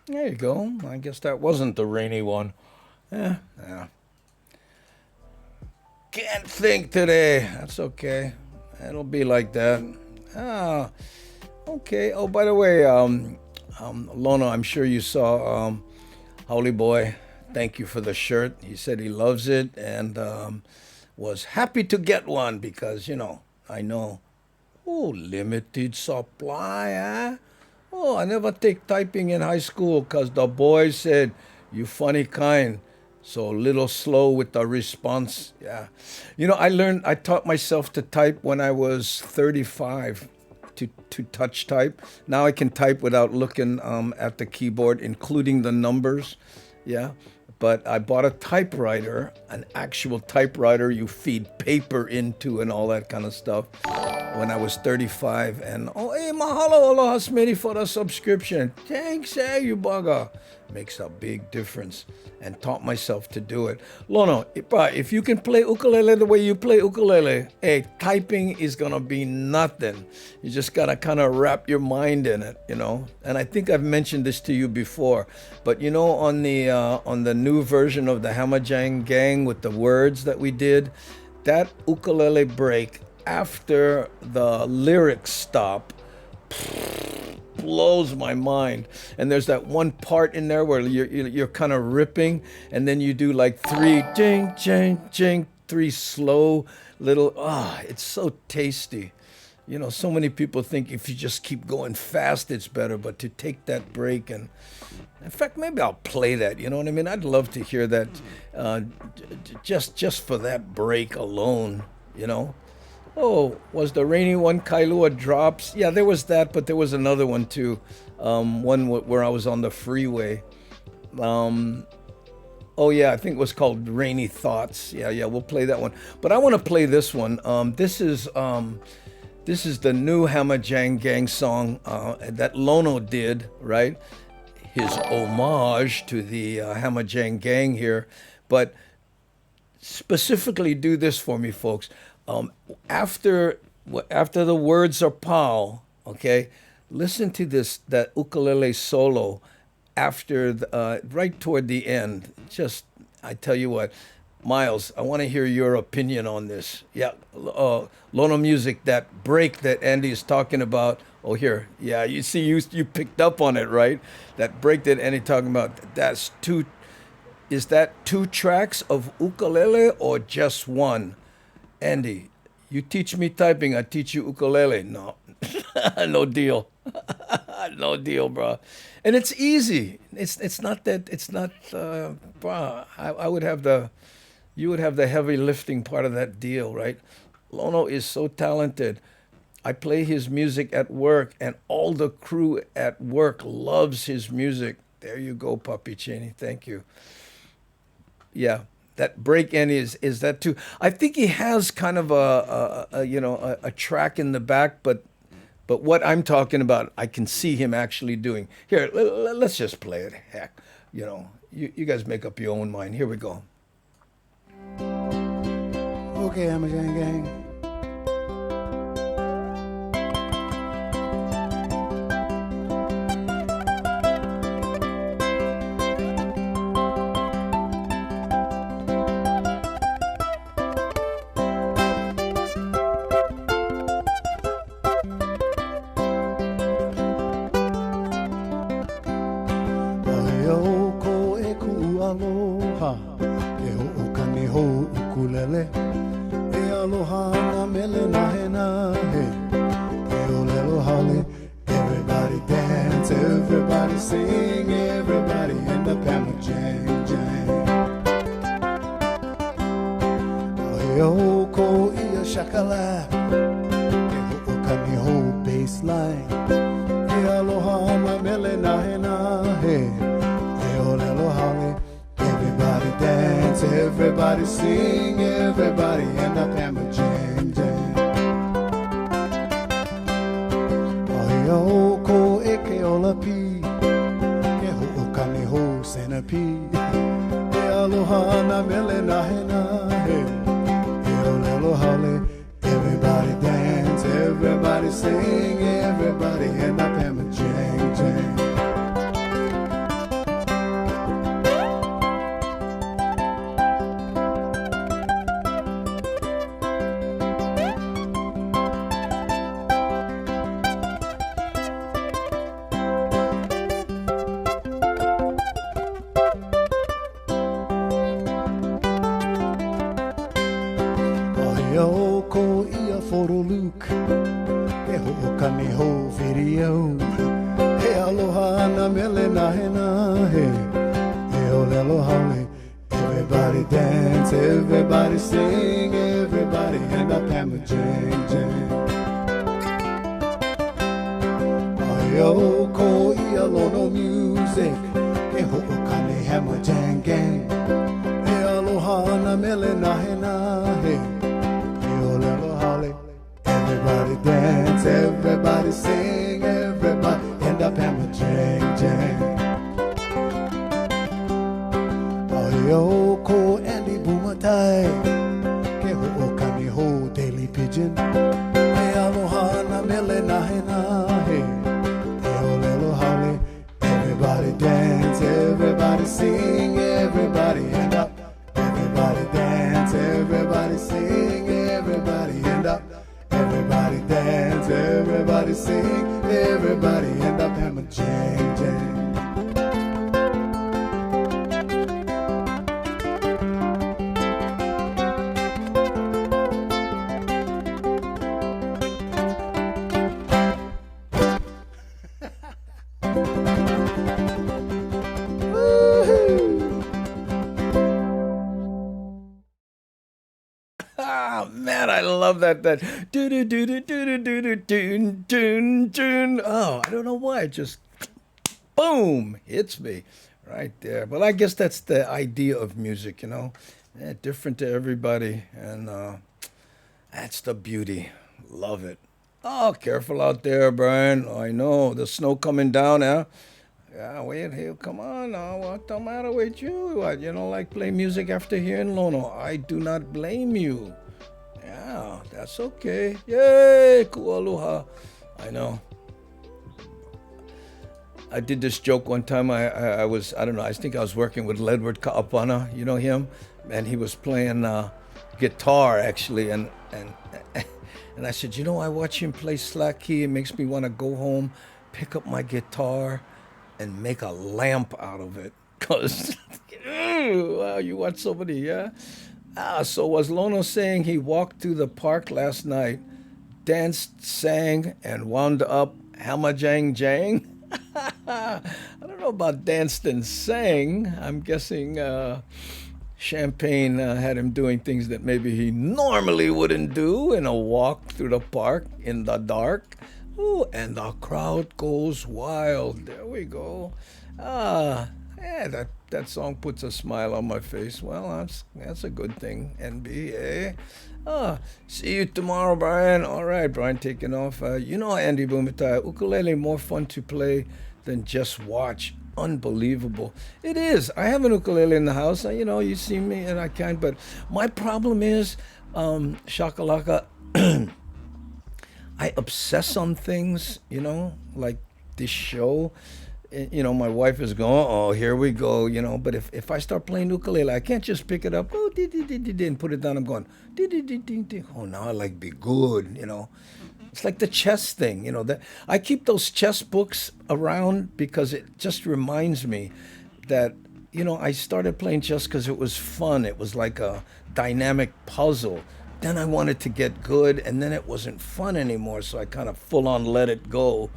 There you go. I guess that wasn't the rainy one. Yeah. Can't think today. That's okay. It'll be like that. Okay. Oh, by the way, Lona, I'm sure you saw Howley Boy. Thank you for the shirt. He said he loves it and was happy to get one because, I know. Oh, limited supply, huh? Oh, I never take typing in high school because the boys said, you funny kind. So a little slow with the response. Yeah. I taught myself to type when I was 35 to touch type. Now I can type without looking at the keyboard, including the numbers. Yeah. But I bought a typewriter, an actual typewriter you feed paper into and all that kind of stuff when I was 35. And, hey, mahalo, aloha, Smitty, for the subscription. Thanks, you bugger. Makes a big difference. And taught myself to do it. Lono, if you can play ukulele the way you play ukulele, hey, typing is going to be nothing. You just got to kind of wrap your mind in it, And I think I've mentioned this to you before. But, on the new version of the Hamajang Gang with the words that we did, that ukulele break after the lyrics stop blows my mind. And there's that one part in there where you're kind of ripping, and then you do like three jing jing jing, three slow little. It's so tasty. So many people think if you just keep going fast, it's better. But to take that break, and in fact, maybe I'll play that. You know what I mean? I'd love to hear that, just for that break alone. Oh, was the rainy one Kailua Drops? Yeah, there was that, but there was another one too. One where I was on the freeway. Oh yeah, I think it was called Rainy Thoughts. Yeah, we'll play that one. But I want to play this one. This is This is the new Hamajang Gang song that Lono did, right? His homage to the Hamajang Gang here. But specifically do this for me, folks. Um, after after the words are pow, okay, listen to this that ukulele solo after right toward the end. Just I tell you what, Miles, I want to hear your opinion on this. Yeah, Lono Music, that break that Andy is talking about. Oh, here, yeah, you see, you picked up on it, right? That break that Andy talking about. That's two. Is that two tracks of ukulele or just one? Andy, you teach me typing, I teach you ukulele. No, no deal. No deal, bro. And it's easy. It's not that. It's not. Bro, I would have you would have the heavy lifting part of that deal, right? Lono is so talented. I play his music at work, and all the crew at work loves his music. There you go, Puppy Cheney. Thank you. Yeah, that break end is that too. I think he has kind of a track in the back, but what I'm talking about, I can see him actually doing. Here, let's just play it. Heck, you guys make up your own mind. Here we go. Okay, Hamajang Gang. Aloha, e ho'oka ni ho ukulele. E aloha na mele na he na he. E olelo hale. Everybody dance, everybody sing, everybody end up Hamajang Jang. E ho'oko ia shakala. E ho'oka ni ho baseline. E aloha na mele na he na he. E olelo hale. Everybody dance, everybody sing, everybody end up Hamajang Jang. Ahioko eke ola pi, ke ho'oka ni ho centipede. E aloha na mele na he na he, e olelo hale. Everybody dance, everybody sing, everybody end up Hamajang Jang. Yoko ia photo Luke, e ho'oka ni ho video. E aloha na mele na he na he, e olelo hale. Everybody dance, everybody sing, everybody end up Hamajang Jang. Yoko ia Lono Music, e ho'oka ni Hamajang Gang. E aloha na mele na he na he. Everybody dance, everybody sing, everybody end up Hamajang Jang. Ayoko Andy Bumatai, ke ho'oka ni ho daily Pidgin. E aloha na mele na he na he, e olelo hale. Everybody dance, everybody sing, everybody end up. Everybody dance, everybody sing, everybody end up. Everybody dance, everybody sing, everybody end up Hamajang Jang. Ah, man, I love that. That do do do do do do do do do do. Oh, I don't know why. It just boom hits me right there. But I guess that's the idea of music, different to everybody, and that's the beauty. Love it. Oh, careful out there, Brian. I know the snow coming down, huh? Yeah, wait here. Come on now. What the matter with you? What, you don't like play music after hearing Lono? I do not blame you. Yeah, that's okay. Yay, kualoha. I know. I did this joke one time. I was, I don't know, I think I was working with Ledward Kaapana. You know him? And he was playing guitar, actually. And I said, you know, I watch him play slack key. It makes me want to go home, pick up my guitar, and make a lamp out of it. Because, wow, you watch somebody, yeah? So was Lono saying he walked through the park last night, danced, sang, and wound up hamajang jang? I don't know about danced and sang. I'm guessing Champagne had him doing things that maybe he normally wouldn't do in a walk through the park in the dark. Ooh, and the crowd goes wild. There we go. Yeah, that song puts a smile on my face. Well, that's a good thing, NBA. See you tomorrow, Brian. All right, Brian, taking off. You know, Andy Bumatai, ukulele more fun to play than just watch. Unbelievable. It is. I have an ukulele in the house. You know, you see me and I can't, but my problem is, Shakalaka, I obsess on things, you know, like this show. You know, my wife is going, oh, here we go, you know. But if I start playing ukulele, I can't just pick it up, oh, and put it down. I'm going, oh, now I like be good, you know. It's like the chess thing, you know. That I keep those chess books around because it just reminds me that, you know, I started playing chess because it was fun. It was like a dynamic puzzle. Then I wanted to get good, and then it wasn't fun anymore, so I kind of full on let it go.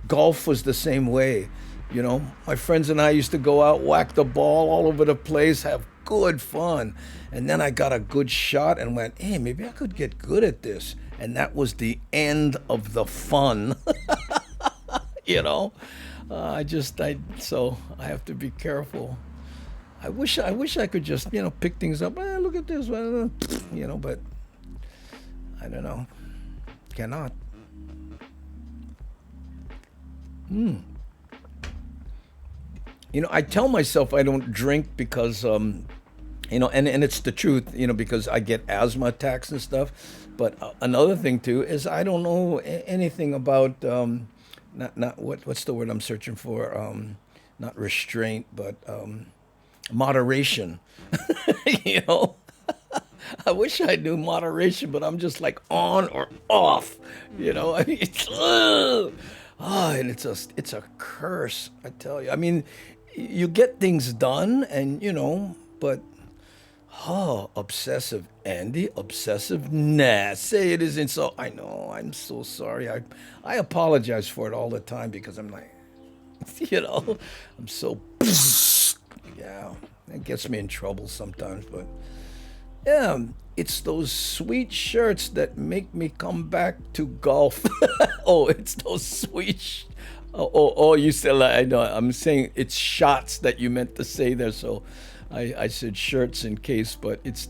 Golf was the same way. You know, my friends and I used to go out, whack the ball all over the place, have good fun. And then I got a good shot and went, hey, maybe I could get good at this. And that was the end of the fun. You know, so I have to be careful. I wish I could just, you know, pick things up. Look at this, you know, but I don't know. Cannot. You know, I tell myself I don't drink because, you know, and it's the truth, you know, because I get asthma attacks and stuff. But another thing too is I don't know anything about not what's the word I'm searching for? Not restraint, but moderation. You know, I wish I knew moderation, but I'm just like on or off. You know, I mean, and it's a curse, I tell you. I mean, you get things done, and you know, but obsessive, Andy, obsessive. Nah, say it isn't so. I know. I'm so sorry. I apologize for it all the time because I'm like, you know, I'm so. Yeah, that gets me in trouble sometimes, but yeah, it's those sweet shirts that make me come back to golf. Oh, it's those sweet. Oh, you said, I know. I'm saying it's shots that you meant to say there, so I said shirts in case, but it's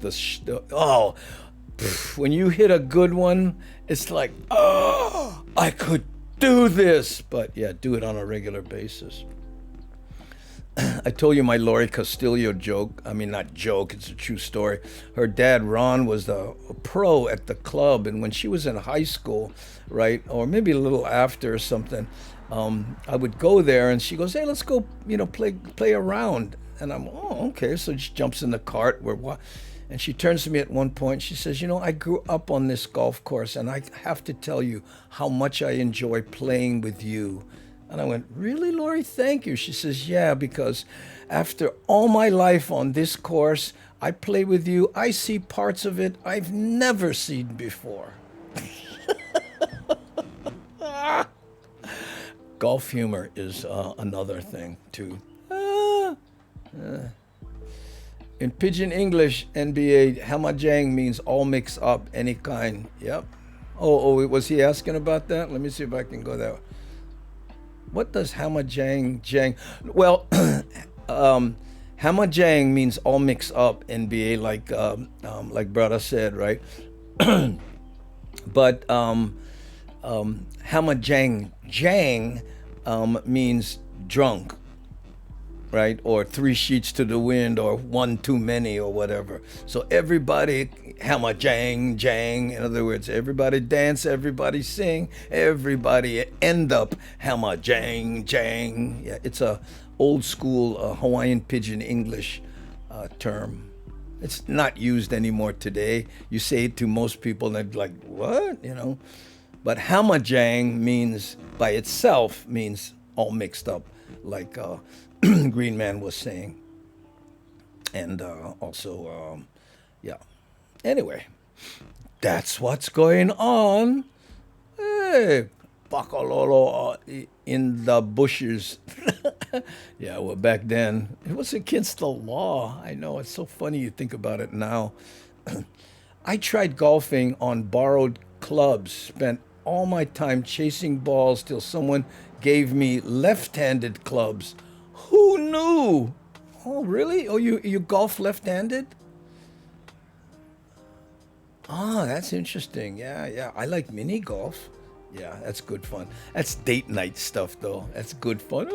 when you hit a good one, it's like, oh, I could do this. But yeah, do it on a regular basis. I told you my Lori Castillo joke. I mean, not joke, it's a true story. Her dad, Ron, was a pro at the club, and when she was in high school, right, or maybe a little after or something, I would go there, and she goes, hey, let's go, you know, play around. And I'm, oh, okay. So she jumps in the cart. And she turns to me at one point. She says, you know, I grew up on this golf course, and I have to tell you how much I enjoy playing with you. And I went, really, Lori? Thank you. She says, yeah, because after all my life on this course, I play with you. I see parts of it I've never seen before. Golf humor is another thing, too. In Pidgin English, NBA, hamajang means all mixed up, any kind. Yep. Oh, was he asking about that? Let me see if I can go there. What does hamajang? Well, hamajang means all mixed up, NBA, like brother said, right? But Hamajang Jang means drunk, right? Or three sheets to the wind, or one too many, or whatever. So everybody Hamajang Jang. In other words, everybody dance, everybody sing, everybody end up Hamajang Jang. Yeah, it's a old school Hawaiian Pidgin English term. It's not used anymore today. You say it to most people and they're like, what? You know? But Hamajang means, by itself, means all mixed up, like Green Man was saying. And also, yeah. Anyway, that's what's going on. Hey, Pakalolo in the bushes. Yeah, well, back then, it was against the law. I know, it's so funny you think about it now. I tried golfing on borrowed clubs, spent all my time chasing balls till someone gave me left-handed clubs. Who knew? Oh, really? Oh, you golf left-handed? Ah, that's interesting. Yeah. I like mini golf. Yeah, that's good fun. That's date night stuff, though. That's good fun.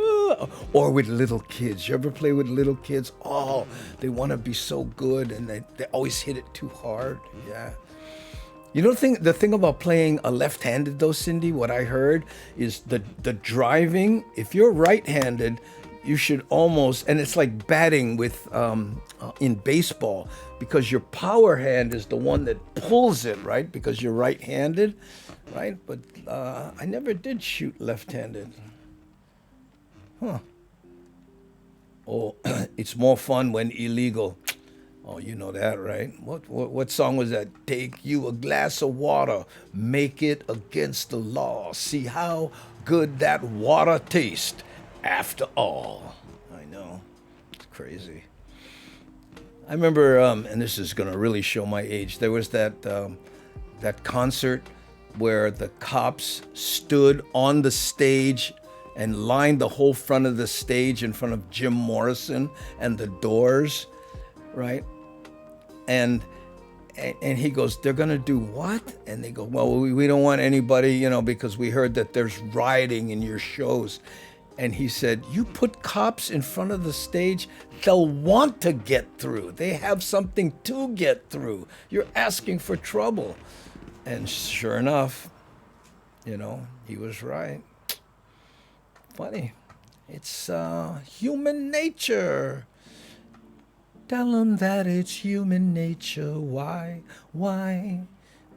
Or with little kids. You ever play with little kids? Oh, they want to be so good, and they always hit it too hard. Yeah. You know the thing about playing a left-handed, though, Cindy, what I heard is the driving. If you're right-handed, you should almost, and it's like batting with in baseball, because your power hand is the one that pulls it, right? Because you're right-handed, right? But I never did shoot left-handed. Huh. Oh, it's more fun when illegal. Oh, you know that, right? What song was that? Take you a glass of water, make it against the law. See how good that water tastes after all. I know. It's crazy. I remember, and this is going to really show my age, there was that concert where the cops stood on the stage and lined the whole front of the stage in front of Jim Morrison and the Doors, right? And he goes, they're going to do what? And they go, well, we don't want anybody, because we heard that there's rioting in your shows. And he said, you put cops in front of the stage, they'll want to get through. They have something to get through. You're asking for trouble. And sure enough, he was right. Funny. It's human nature. Tell them that it's human nature. Why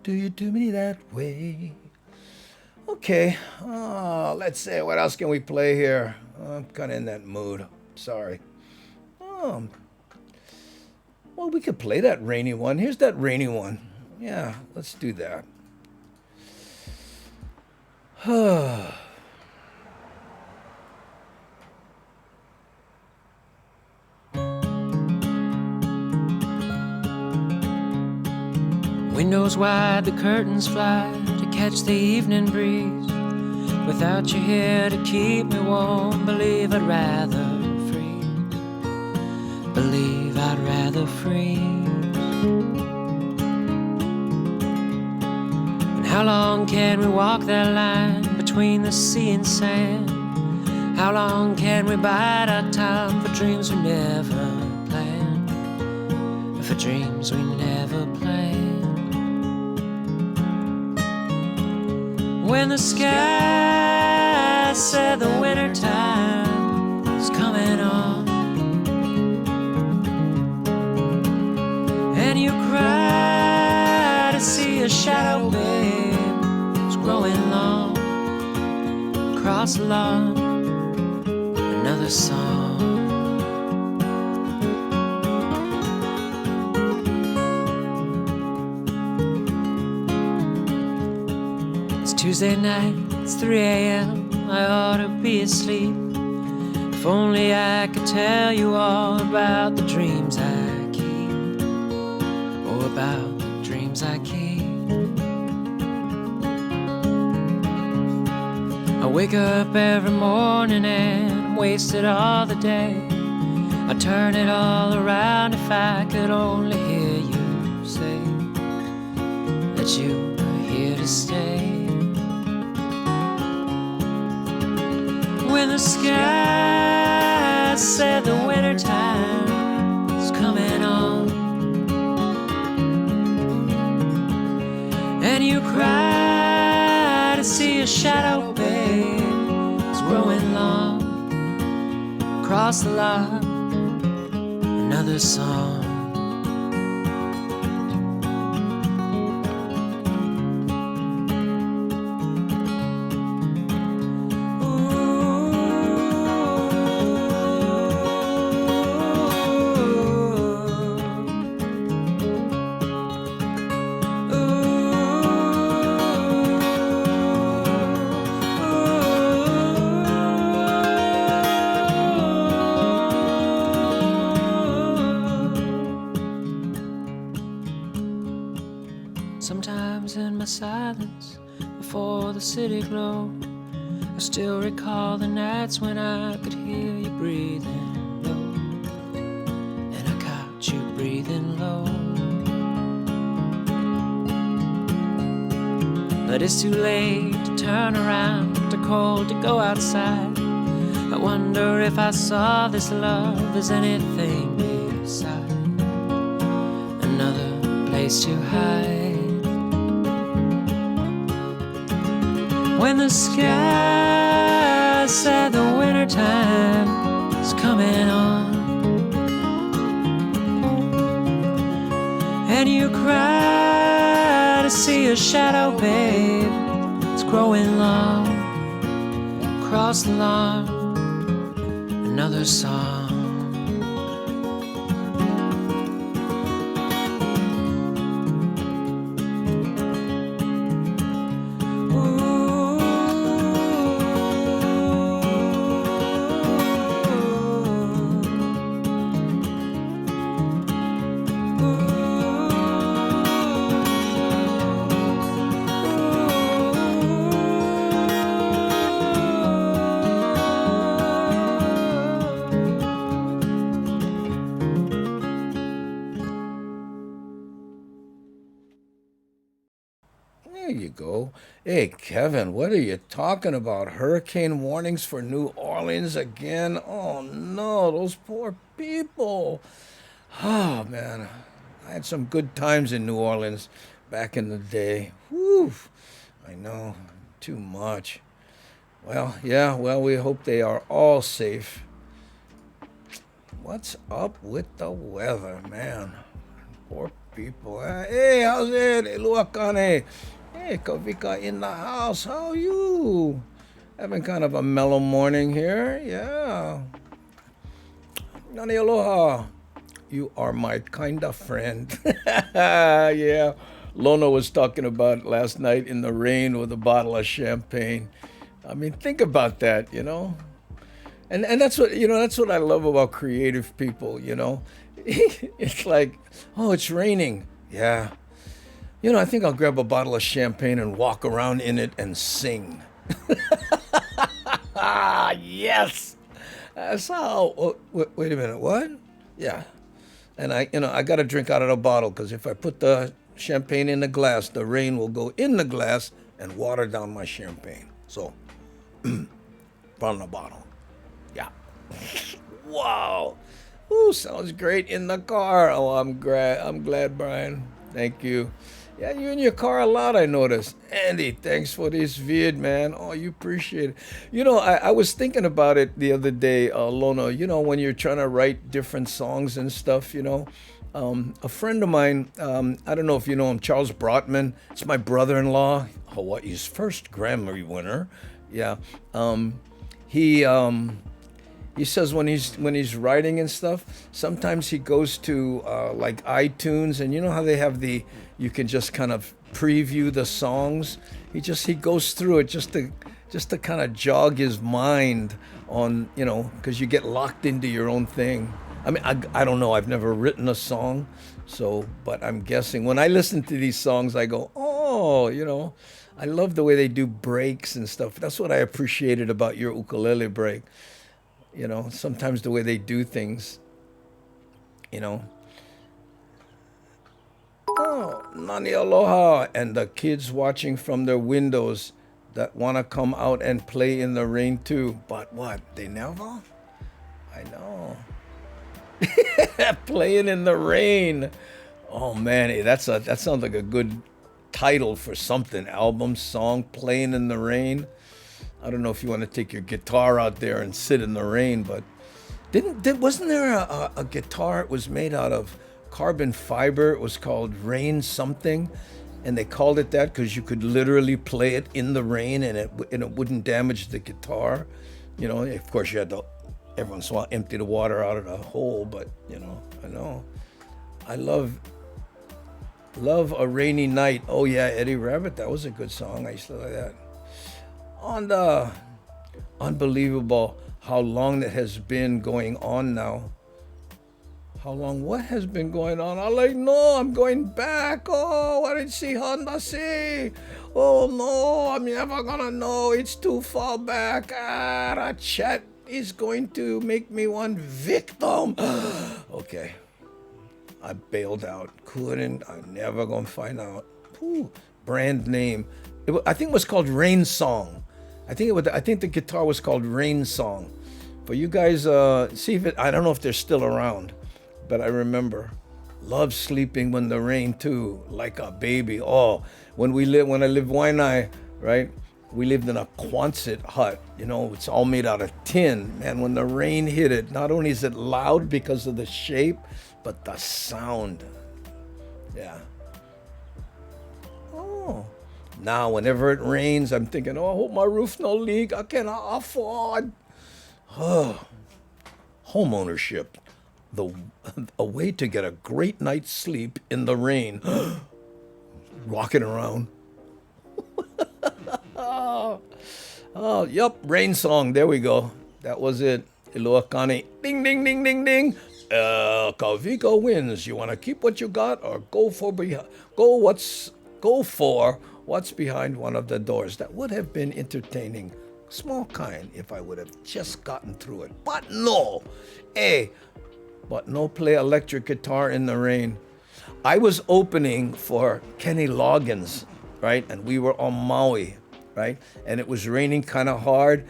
do you do me that way? Okay, let's see, what else can we play here? I'm kind of in that mood. Sorry. Well, we could play that rainy one. Here's that rainy one. Yeah, let's do that. Windows wide, the curtains fly to catch the evening breeze. Without you here to keep me warm, believe I'd rather freeze. Believe I'd rather freeze. And how long can we walk that line between the sea and sand? How long can we bide our time for dreams we never planned? For dreams we never planned. When the sky said the winter time is coming on, and you cry to see a shadow, babe, it's growing long across the lawn, another song. Tuesday night, it's 3 a.m. I ought to be asleep. If only I could tell you all about the dreams I keep. Oh, about the dreams I keep. I wake up every morning and I'm wasted all the day. I'd turn it all around if I could only hear you say that you were here to stay. When the sky said the winter time is coming on, and you cry to see a shadow, babe, it's growing long across the lot, another song. Sometimes in my silence, before the city glow, I still recall the nights when I could hear you breathing low, and I caught you breathing low. But it's too late to turn around, too cold to go outside. I wonder if I saw this love as anything beside another place to hide. When the sky said the winter time is coming on, and you cry to see a shadow, babe, it's growing long across the lawn, another song. There you go. Hey, Kevin, what are you talking about? Hurricane warnings for New Orleans again? Oh, no, those poor people. Oh, man. I had some good times in New Orleans back in the day. Whew. I know. Too much. Well, yeah, well, we hope they are all safe. What's up with the weather, man? Poor people. Hey, how's it? Luakane. Hey, Kavika in the house. How are you? Having kind of a mellow morning here. Yeah. Nani aloha. You are my kind of friend. Yeah. Lona was talking about last night in the rain with a bottle of champagne. I mean, think about that, you know? And that's what, that's what I love about creative people, It's like, oh, it's raining. Yeah. I think I'll grab a bottle of champagne and walk around in it and sing. Yes. That's how. Oh, wait a minute. What? Yeah. And I got to drink out of the bottle because if I put the champagne in the glass, the rain will go in the glass and water down my champagne. So, from the bottle. Yeah. Wow. Ooh, sounds great in the car. Oh, I'm glad, Brian. Thank you. Yeah, you're in your car a lot, I noticed. Andy, thanks for this vid, man. Oh, you appreciate it. I was thinking about it the other day, Lona, when you're trying to write different songs and stuff, a friend of mine, I don't know if you know him, Charles Brotman. It's my brother-in-law, Hawaii's first Grammy winner. Yeah. He says when he's writing and stuff, sometimes he goes to like iTunes, and you know how they have you can just kind of preview the songs. He goes through it just to kind of jog his mind on, because you get locked into your own thing. I mean, I don't know. I've never written a song, but I'm guessing when I listen to these songs, I go, oh, I love the way they do breaks and stuff. That's what I appreciated about your ukulele break. Sometimes the way they do things, Oh, nani aloha. And the kids watching from their windows that want to come out and play in the rain too. But what? They never? I know. Playing in the rain. Oh man, that sounds like a good title for something. Album, song, Playing in the Rain. I don't know if you want to take your guitar out there and sit in the rain, but wasn't there a guitar? It was made out of carbon fiber. It was called Rain something, and they called it that because you could literally play it in the rain and it wouldn't damage the guitar. You know, of course you had to every once in a while empty the water out of the hole, but you know, I know. I love A Rainy Night. Oh yeah, Eddie Rabbit, that was a good song. I used to like that. On the unbelievable how long that has been going on now. How long? What has been going on? I'm like, no, I'm going back. Oh, I didn't see Honda say. Oh no, I'm never gonna know. It's too far back. That chat is going to make me one victim. Okay. I bailed out. I'm never gonna find out. Whew. Brand name. I think it was called Rain Song. I think the guitar was called Rain Song. But you guys, see if I don't know if they're still around, but I remember. Love sleeping when the rain too, like a baby. Oh, when I lived Waianae, right? We lived in a Quonset hut. You know, it's all made out of tin. Man, when the rain hit it, not only is it loud because of the shape, but the sound. Yeah. Oh. Now, whenever it rains, I'm thinking, oh, I hope my roof no leak. I cannot afford. Oh. Home ownership. A way to get a great night's sleep in the rain. Rocking around. Oh, yep, Rain Song. There we go. That was it. Iloakani. Ding, ding, ding, ding, ding. Kavika wins. You want to keep what you got or go for what's behind one of the doors. That would have been entertaining. Small kind if I would have just gotten through it. But no. But no play electric guitar in the rain. I was opening for Kenny Loggins, right? And we were on Maui, right? And it was raining kind of hard.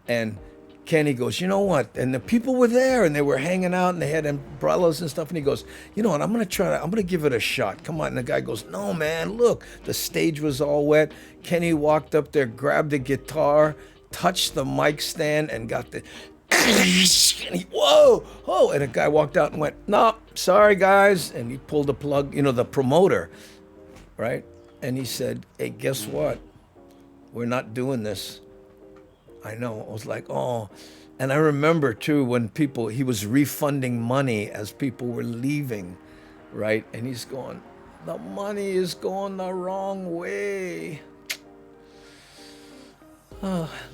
And Kenny goes, you know what? And the people were there and they were hanging out and they had umbrellas and stuff. And he goes, you know what? I'm going to give it a shot. Come on. And the guy goes, no, man, look, the stage was all wet. Kenny walked up there, grabbed the guitar, touched the mic stand and got the, whoa. And a guy walked out and went, no, sorry guys. And he pulled the plug, the promoter, right? And he said, hey, guess what? We're not doing this. I know. I was like, oh. And I remember too when he was refunding money as people were leaving, right? And he's going, the money is going the wrong way.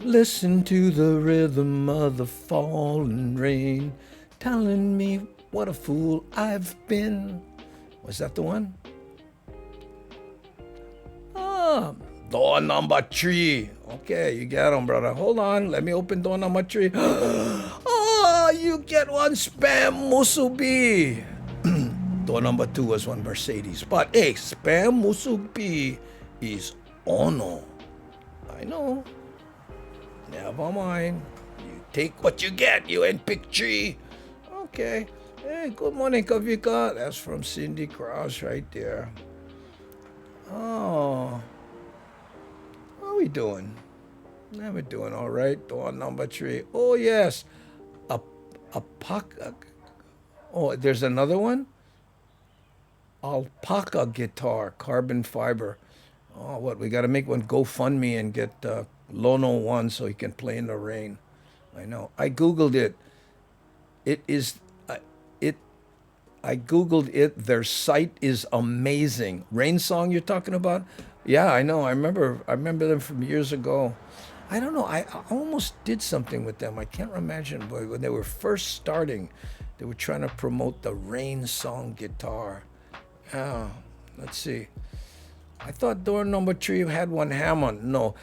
Listen to the rhythm of the falling rain, telling me what a fool I've been. Was that the one? Door number 3. Okay, you got him, brother. Hold on. Let me open door number 3. Oh, you get one Spam Musubi. Door number 2 was one Mercedes. But, hey, Spam Musubi is Ono. I know. Never mind. You take what you get. You ain't pick 3. Okay. Hey, good morning, Kavika. That's from Cindy Krause right there. Oh. How we doing? Yeah, we're doing all right. Door number 3. Oh, yes. Oh, there's another one? Alpaca guitar, carbon fiber. Oh, what? We got to make one GoFundMe and get Lono one so he can play in the rain. I know. I Googled it. I Googled it. Their site is amazing. Rain Song you're talking about? Yeah, I know. I remember them from years ago. I don't know. I almost did something with them. I can't imagine. But when they were first starting, they were trying to promote the Rain Song guitar. Oh, let's see. I thought door number 3 had one Hammond. No.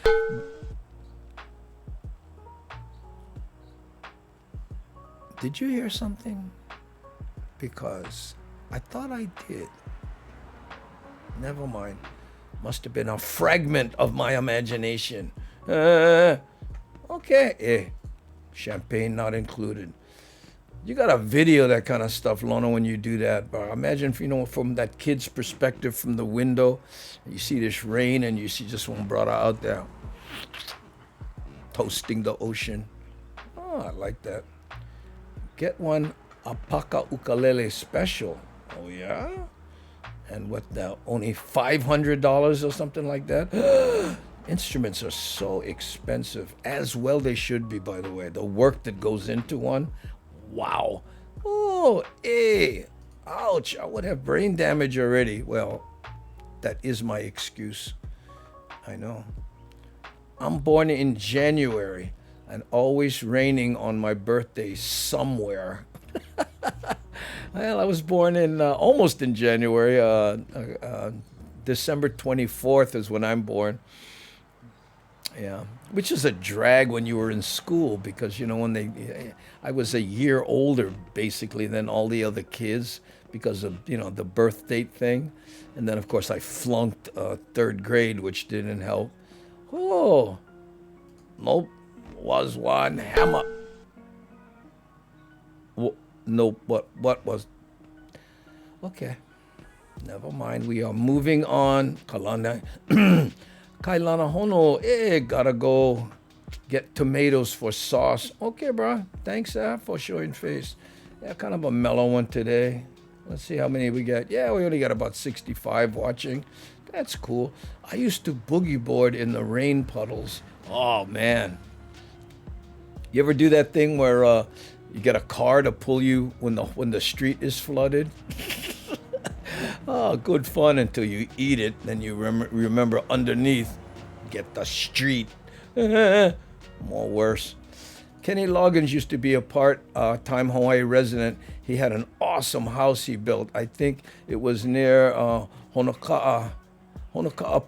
Did you hear something? Because I thought I did. Never mind. Must have been a fragment of my imagination. Okay, hey, champagne not included. You gotta video that kind of stuff, Lona, when you do that. But imagine, if, from that kid's perspective from the window, you see this rain and you see just one brother out there toasting the ocean. Oh, I like that. Get one Apaka ukulele special. Oh, yeah? And what the, only $500 or something like that? Instruments are so expensive. As well they should be, by the way. The work that goes into one. Wow. Oh, hey. Ouch. I would have brain damage already. Well, that is my excuse. I know. I'm born in January and always raining on my birthday somewhere. Well, I was born in almost in January. December 24th is when I'm born. Yeah, which is a drag when you were in school because, I was a year older basically than all the other kids because of, the birth date thing. And then, of course, I flunked third grade, which didn't help. Oh, nope, was one hammer. Nope, what was? Okay, never mind. We are moving on. Kalana, Kailana Hono, gotta go get tomatoes for sauce. Okay, bro. Thanks for showing face. Yeah, kind of a mellow one today. Let's see how many we got. Yeah, we only got about 65 watching. That's cool. I used to boogie board in the rain puddles. Oh, man. You ever do that thing where you get a car to pull you when the street is flooded? Oh, good fun until you eat it. Then you remember underneath, get the street. More worse. Kenny Loggins used to be a part-time Hawaii resident. He had an awesome house he built. I think it was near Honoka'a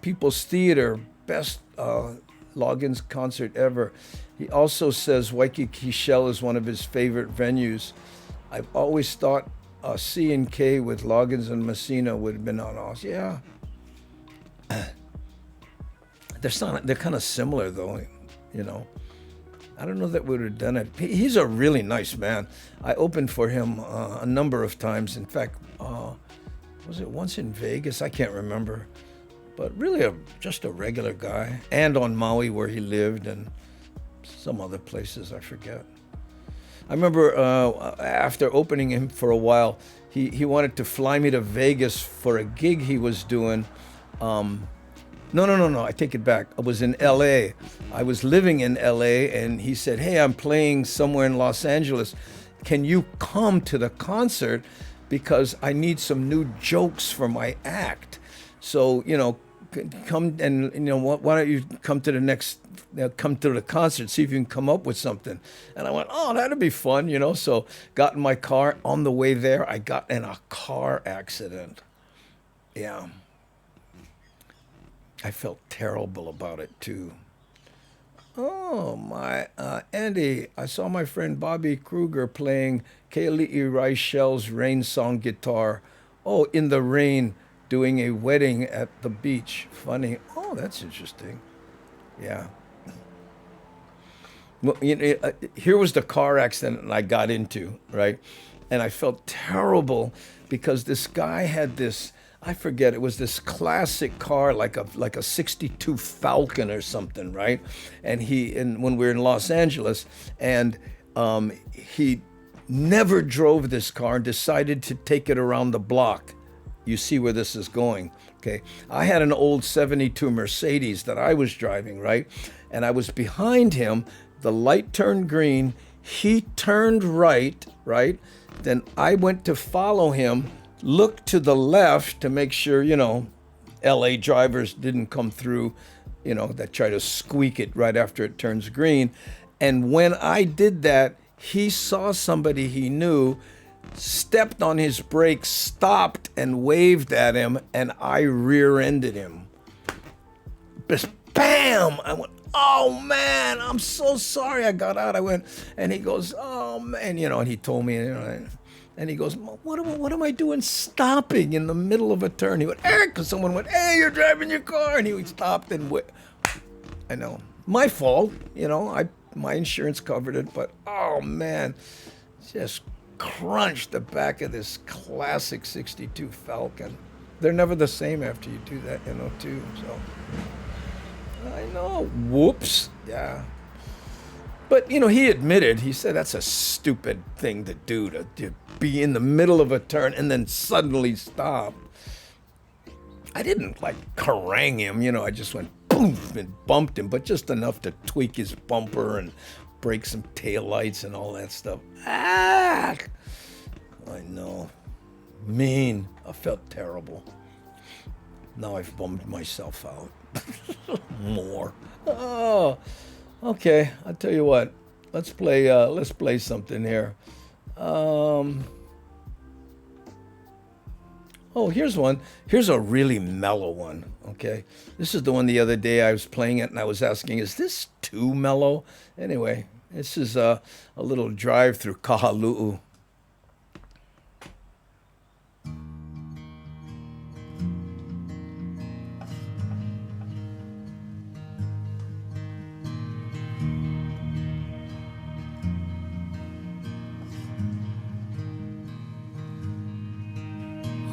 People's Theater. Best Loggins concert ever. He also says Waikiki Shell is one of his favorite venues. I've always thought C&K with Loggins and Messina would have been on us. Yeah. They're kind of similar though, I don't know that we would have done it. He's a really nice man. I opened for him a number of times. In fact, was it once in Vegas? I can't remember. But really just a regular guy. And on Maui where he lived and some other places, I forget. I remember after opening him for a while, he wanted to fly me to Vegas for a gig he was doing. No, I take it back. I was in L.A. I was living in L.A. and he said, hey, I'm playing somewhere in Los Angeles. Can you come to the concert because I need some new jokes for my act? So, come and, why don't you come to the concert, see if you can come up with something. And I went, oh, that'd be fun, So got in my car. On the way there, I got in a car accident. Yeah. I felt terrible about it, too. Oh, my, Andy, I saw my friend Bobby Kruger playing Keali'i Raichel's rain song guitar. Oh, in the rain, doing a wedding at the beach. Funny. Oh, that's interesting. Yeah. Well, here was the car accident I got into, right? And I felt terrible because this guy had this, I forget, it was this classic car, like a 62 Falcon or something, right? And when we were in Los Angeles, and he never drove this car and decided to take it around the block. You see where this is going, okay? I had an old 72 Mercedes that I was driving, right? And I was behind him. The light turned green. He turned right? Then I went to follow him, looked to the left to make sure, LA drivers didn't come through, that try to squeak it right after it turns green. And when I did that, he saw somebody he knew, stepped on his brakes, stopped and waved at him, and I rear-ended him. Just bam! I went, oh man, I'm so sorry. I got out. I went, and he goes, oh man, and he told me, and he goes, what am I doing stopping in the middle of a turn? He went, Eric, because someone went, hey, you're driving your car. And he stopped and went. I know, My fault, my insurance covered it, but oh man, just crunched the back of this classic 62 Falcon. They're never the same after you do that, too. So I know. Whoops. Yeah. But, he admitted, he said that's a stupid thing to do, to be in the middle of a turn and then suddenly stop. I didn't harangue him, I just went boom and bumped him, but just enough to tweak his bumper and break some taillights and all that stuff. Ah! I know. Mean. I felt terrible. Now I've bummed myself out. More. Oh, okay. I'll tell you what. Let's play something here. Oh, here's one. Here's a really mellow one. Okay. This is the one the other day I was playing it and I was asking, is this too mellow? Anyway, this is a little drive through Kahalu'u.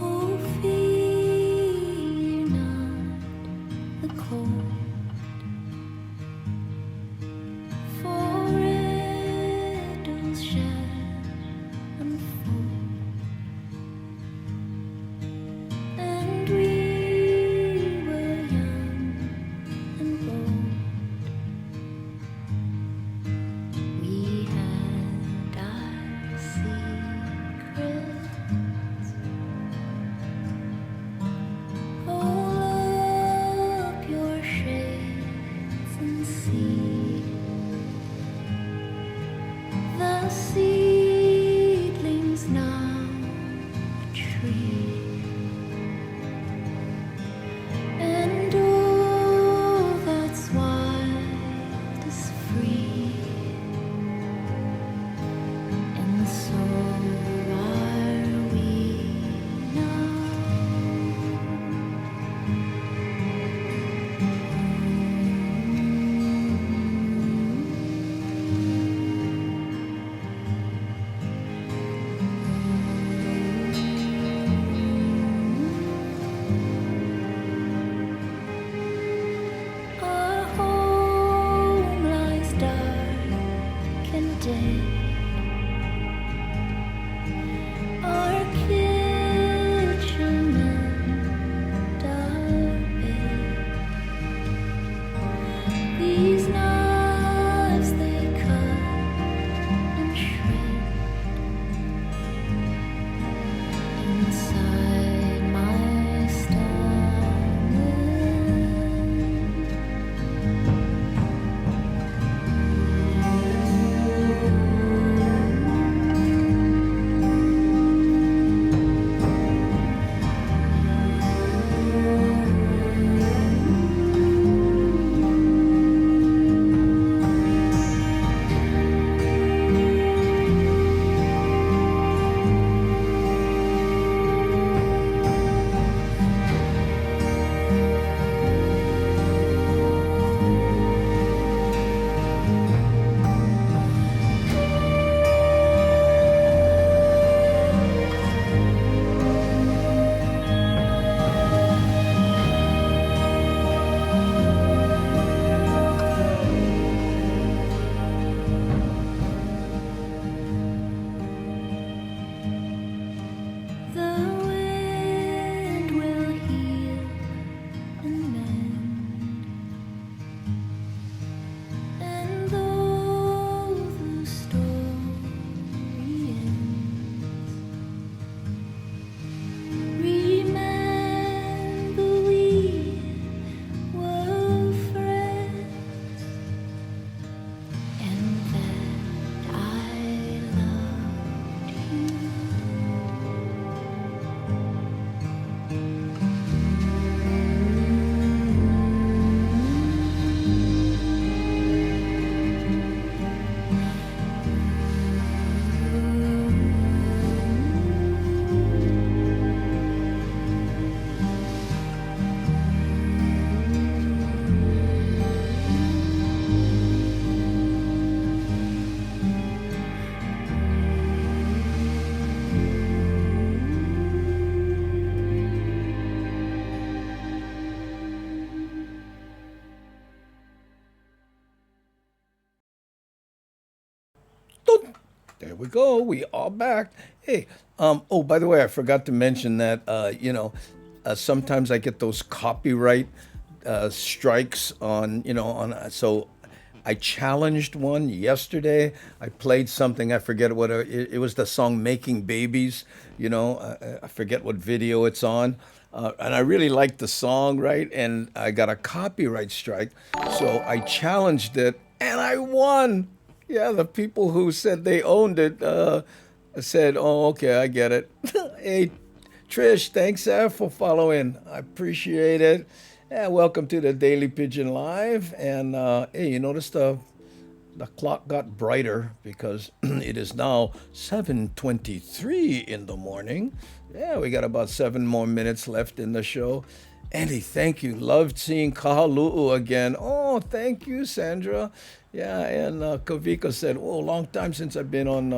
Oh, fear not the cold, for riddles shall unfold, and we were young and bold. We had our secrets. Pull up your shades and see the seedlings now a tree, and all that's wild is free, and so are we now. we go. We are back. Hey, oh, by the way, I forgot to mention that, sometimes I get those copyright strikes on, so I challenged one yesterday. I played something, I forget what, it was the song Making Babies, I forget what video it's on. And I really liked the song, right? And I got a copyright strike. So I challenged it and I won. Yeah, the people who said they owned it said, oh, okay, I get it. Hey, Trish, thanks for following. I appreciate it. Yeah, welcome to the Daily Pigeon Live. And hey, you notice the clock got brighter because it is now 7:23 in the morning. Yeah, we got about 7 more minutes left in the show. Andy, thank you. Loved seeing Kahalu'u again. Oh, thank you, Sandra. Yeah, and Kavika said, oh, long time since I've been on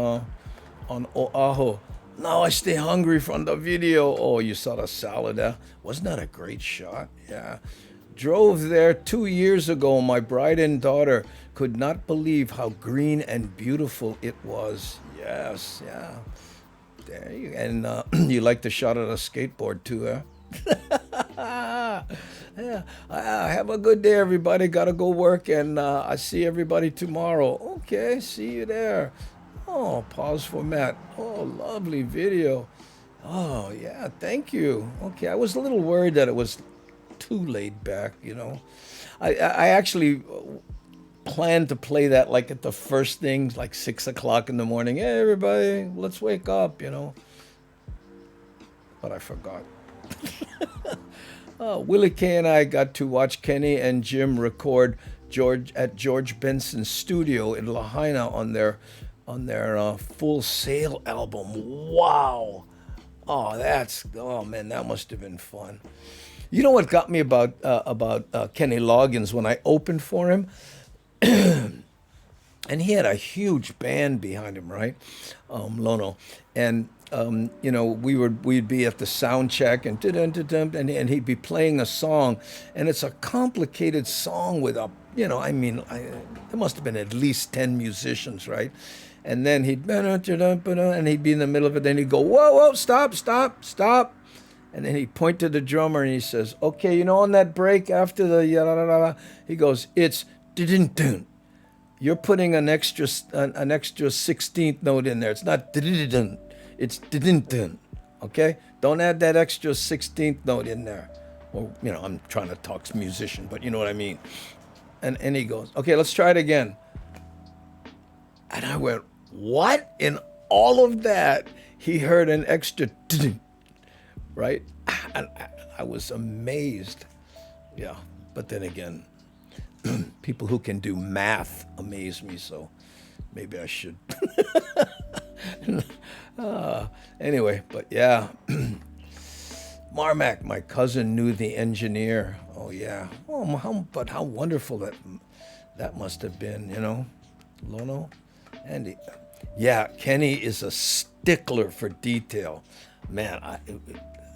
Oahu. Now I stay hungry from the video. Oh, you saw the salad, huh? Wasn't that a great shot? Yeah. Drove there 2 years ago. My bride and daughter could not believe how green and beautiful it was. Yes, yeah. There you and you like the shot of the skateboard too, huh? Yeah. Have a good day, everybody. Gotta go work, and I see everybody tomorrow. Okay, see you there. Oh, pause for Matt. Oh, lovely video. Oh, yeah, thank you. Okay, I was a little worried that it was too laid back, I actually planned to play that like at the first thing, like 6 o'clock in the morning. Hey, everybody, let's wake up, But I forgot. Willie K and I got to watch Kenny and Jim record at George Benson's studio in Lahaina on their Full Sail album. Wow. Oh man, that must have been fun. You know what got me about Kenny Loggins when I opened for him? And he had a huge band behind him, right? Lono. And we'd be at the sound check and he'd be playing a song, and it's a complicated song with there must have been at least 10 musicians, right? And then he'd be in the middle of it, then he'd go, whoa, stop. And then he'd point to the drummer and he says, okay, on that break after the yada, he goes, it's didn't. You're putting an extra 16th note in there. It's not didn't. It's didn't. Okay? Don't add that extra 16th note in there. Well, I'm trying to talk musician, but you know what I mean. And he goes, okay, let's try it again. And I went, what? In all of that, he heard an extra didn't, right? And I was amazed. Yeah, but then again, people who can do math amaze me, so maybe I should. Anyway, but yeah. Marmac, my cousin, knew the engineer. Oh, yeah. Oh, how wonderful that must have been, Lono. And yeah, Kenny is a stickler for detail. Man,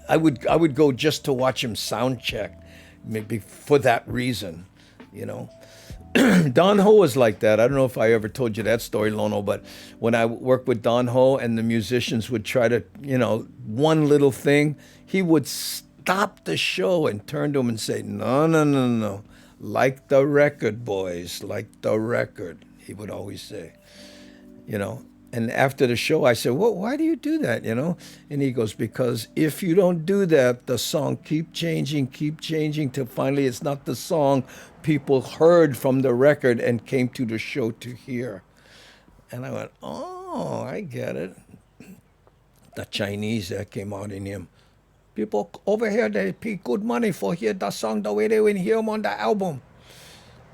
I would go just to watch him sound check, maybe for that reason, Don Ho was like that. I don't know if I ever told you that story, Lono, but when I worked with Don Ho and the musicians would try to, one little thing, he would stop the show and turn to him and say, no. Like the record, boys, like the record, he would always say, And after the show, I said, well, why do you do that, And he goes, because if you don't do that, the song keep changing till finally it's not the song people heard from the record and came to the show to hear. And I went, oh, I get it. The Chinese that came out in him. People over here, they pay good money for hear the song the way they would hear them on the album.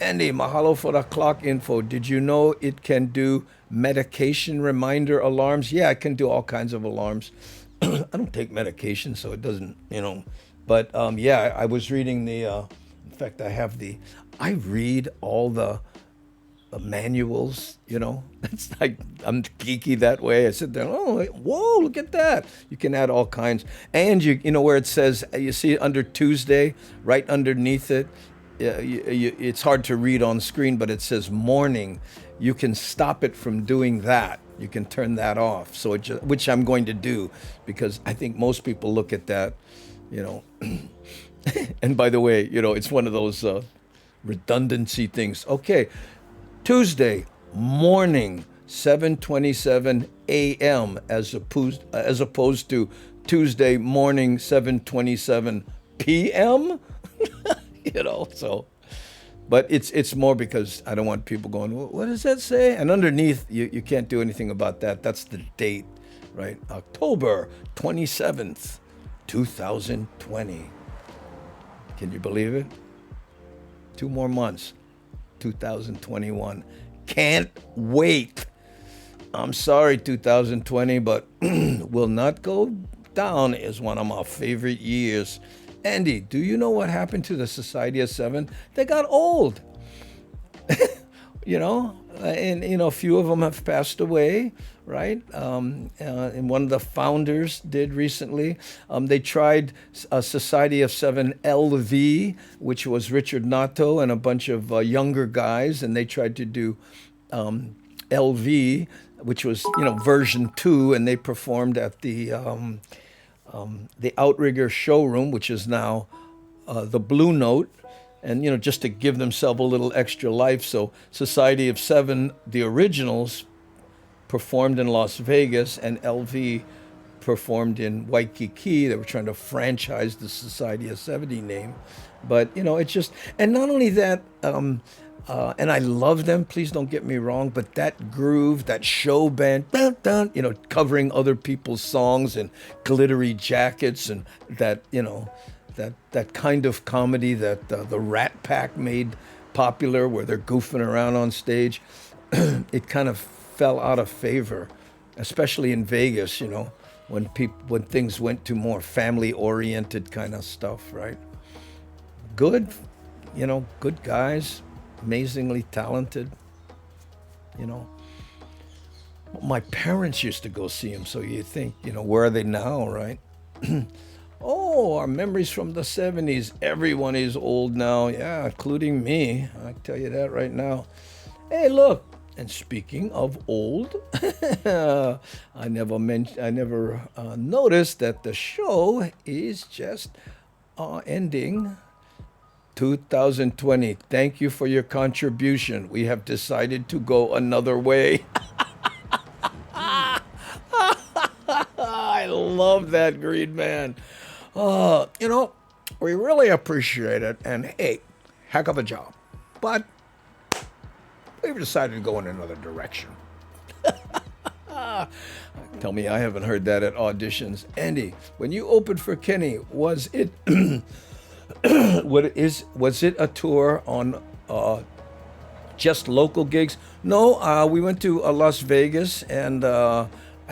Andy, mahalo for the clock info. Did you know it can do medication reminder alarms? Yeah, it can do all kinds of alarms. I don't take medication, so it doesn't, But yeah, I was reading in fact, I read all the manuals, It's like, I'm geeky that way. I sit there, oh, whoa, look at that. You can add all kinds. And where it says, you see under Tuesday, right underneath it, it's hard to read on screen, but it says morning. You can stop it from doing that. You can turn that off. So which I'm going to do, because I think most people look at that, you know. And by the way, you know, it's one of those redundancy things. Okay, Tuesday morning, 7:27 a.m. as opposed to Tuesday morning, 7:27 p.m. You know, so. But it's more because I don't want people going, what does that say? And underneath, you can't do anything about that. That's the date, right? October 27th, 2020. Can you believe it? 2 more months, 2021. Can't wait. I'm sorry, 2020, but will not go down as one of my favorite years. Andy, do you know what happened to the Society of Seven? They got old. You know, and you know, a few of them have passed away, right? And one of the founders did recently. They tried a Society of Seven LV, which was Richard Nato and a bunch of younger guys, and they tried to do LV, which was, you know, version 2, and they performed at the Outrigger showroom, which is now the Blue Note. And, you know, just to give themselves a little extra life. So Society of Seven, the originals, performed in Las Vegas, and LV performed in Waikiki. They were trying to franchise the Society of 70 name. But, you know, it's just, and not only that, and I love them, please don't get me wrong, but that groove, that show band, dun, dun, you know, covering other people's songs and glittery jackets, and that, you know, that kind of comedy that the Rat Pack made popular, where they're goofing around on stage, it kind of fell out of favor, especially in Vegas, you know, when things went to more family-oriented kind of stuff, right? Good, you know, good guys, amazingly talented, you know. My parents used to go see him, so you think, you know, where are they now, right? Oh, our memories from the 70s. Everyone is old now. Yeah, including me. I tell you that right now. Hey, look. And speaking of old, I never noticed that the show is just ending. 2020. Thank you for your contribution. We have decided to go another way. I love that, Green Man. You know, we really appreciate it, and hey, heck of a job. But we've decided to go in another direction. Tell me I haven't heard that at auditions. Andy, when you opened for Kenny, was it was it a tour on just local gigs? No, we went to Las Vegas and I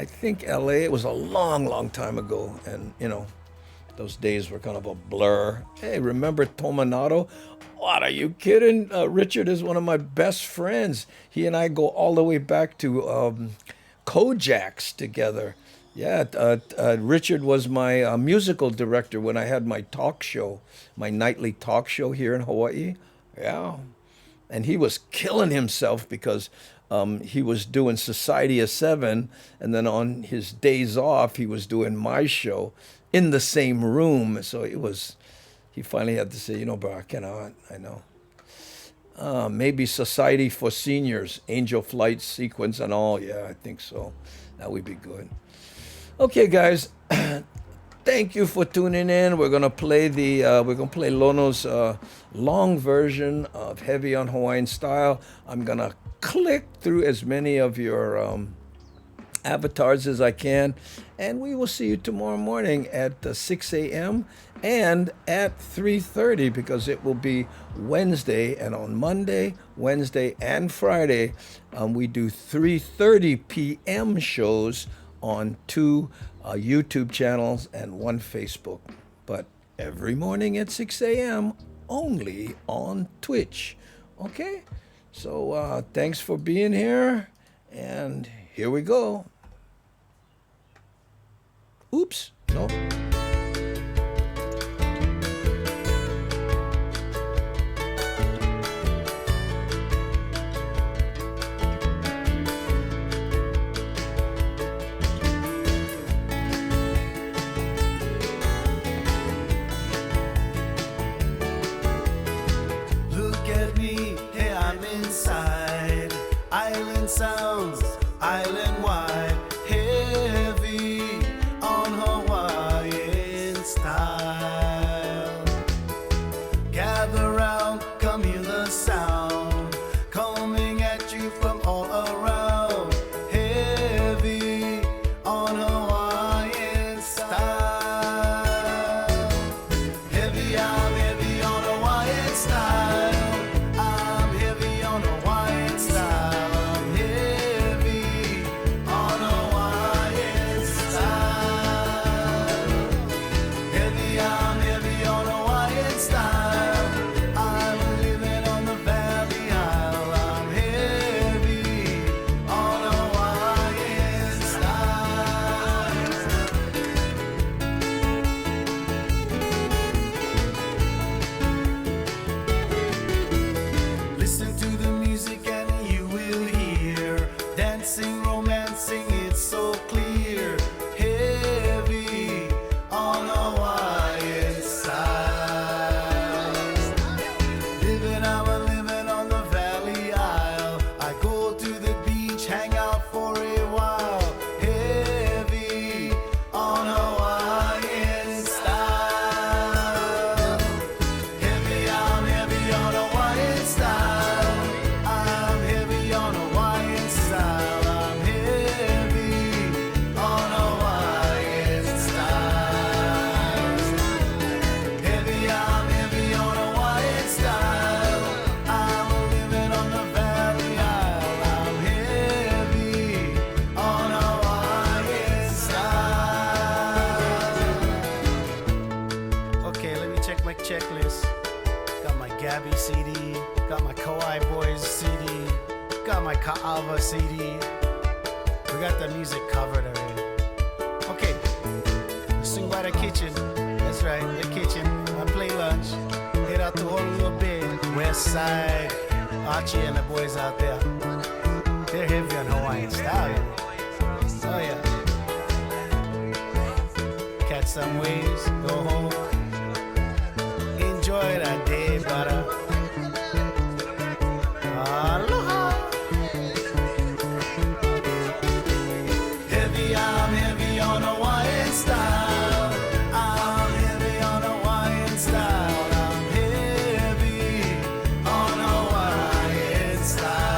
think LA. It was a long time ago, and you know, those days were kind of a blur. Hey, remember Tominato? What, are you kidding? Richard is one of my best friends. He and I go all the way back to Kojak's together. Yeah, Richard was my musical director when I had my talk show, my nightly talk show here in Hawaii. Yeah, and he was killing himself because he was doing Society of Seven, and then on his days off, he was doing my show in the same room. So it was, he finally had to say, you know, bro, I cannot, I know. Maybe Society for Seniors, Angel Flight sequence and all. Yeah, I think so. That would be good. Okay, guys, thank you for tuning in. We're gonna play Lono's long version of Heavy on Hawaiian Style. I'm gonna click through as many of your avatars as I can, and we will see you tomorrow morning at 6 a.m. and at 3:30, because it will be Wednesday, and on Monday, Wednesday, and Friday, we do 3:30 p.m. shows on 2 YouTube channels and 1 Facebook. But every morning at 6 a.m. only on Twitch. Okay? So thanks for being here, and here we go. Oops. No. Island sounds, island wide, heavy on Hawaiian style. Gather round, come hear the sound, coming at you from all around. Heavy on Hawaiian style. Heavy, I'm heavy on Hawaiian style. I'm heavy on Hawaiian style. I'm heavy on Hawaiian style. Heavy, I'm heavy on Hawaiian style. I'm living on the Valley Isle. I'm heavy on Hawaiian style. Listen to the music and you will hear dancing, romancing, it's so clear. Heavy on Hawaiian side. I'm a living on the Valley Isle. I go to the beach, hang out for a while. Heavy on Hawaiian style. Heavy, I'm heavy on Hawaiian style. I'm heavy on Hawaiian style. I'm heavy on Hawaiian style. Heavy, I'm heavy on Hawaiian style. I'm living on the Valley Isle. I'm heavy on Hawaiian style. Okay, let me check my checklist. Got my Gabby CD, got my Kauai Boys CD, got my Ka'ava CD. We got the music covered already. Okay, swing by the kitchen. That's right, the kitchen. I play lunch. Head out to Honolulu Bay, West Side. Archie and the boys out there. They're heavy on Hawaiian style. You know? Oh yeah. Catch some waves, go home. Enjoy that day, brother. Aloha. Heavy, I'm heavy on Hawaiian style. I'm heavy on Hawaiian style. I'm heavy on Hawaiian style.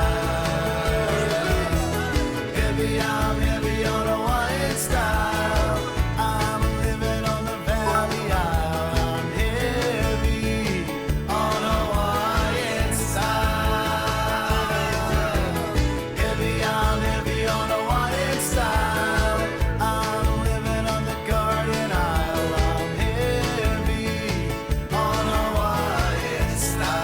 Heavy, I'm heavy on Hawaiian style. I'm living on the Valley Isle. I'm heavy on Hawaiian style. Heavy, I'm heavy on Hawaiian style. I'm living on the Guardian Isle. I'm heavy on Hawaiian style.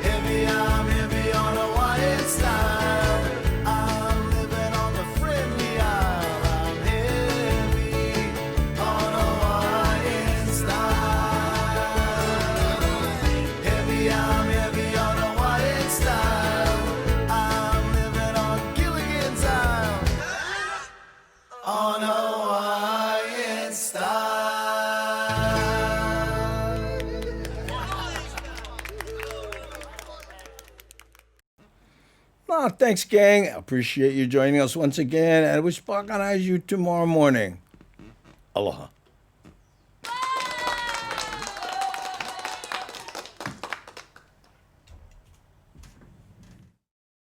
Heavy, I'm heavy on Hawaiian style. I'm living on the Friendly Isle. I'm heavy on Hawaiian style. Heavy, I'm heavy on Hawaiian style. I'm living on Gilligan's Isle. On Hawaiian style. Oh, thanks, gang. Appreciate you joining us once again, and we'll spoken you tomorrow morning. Aloha.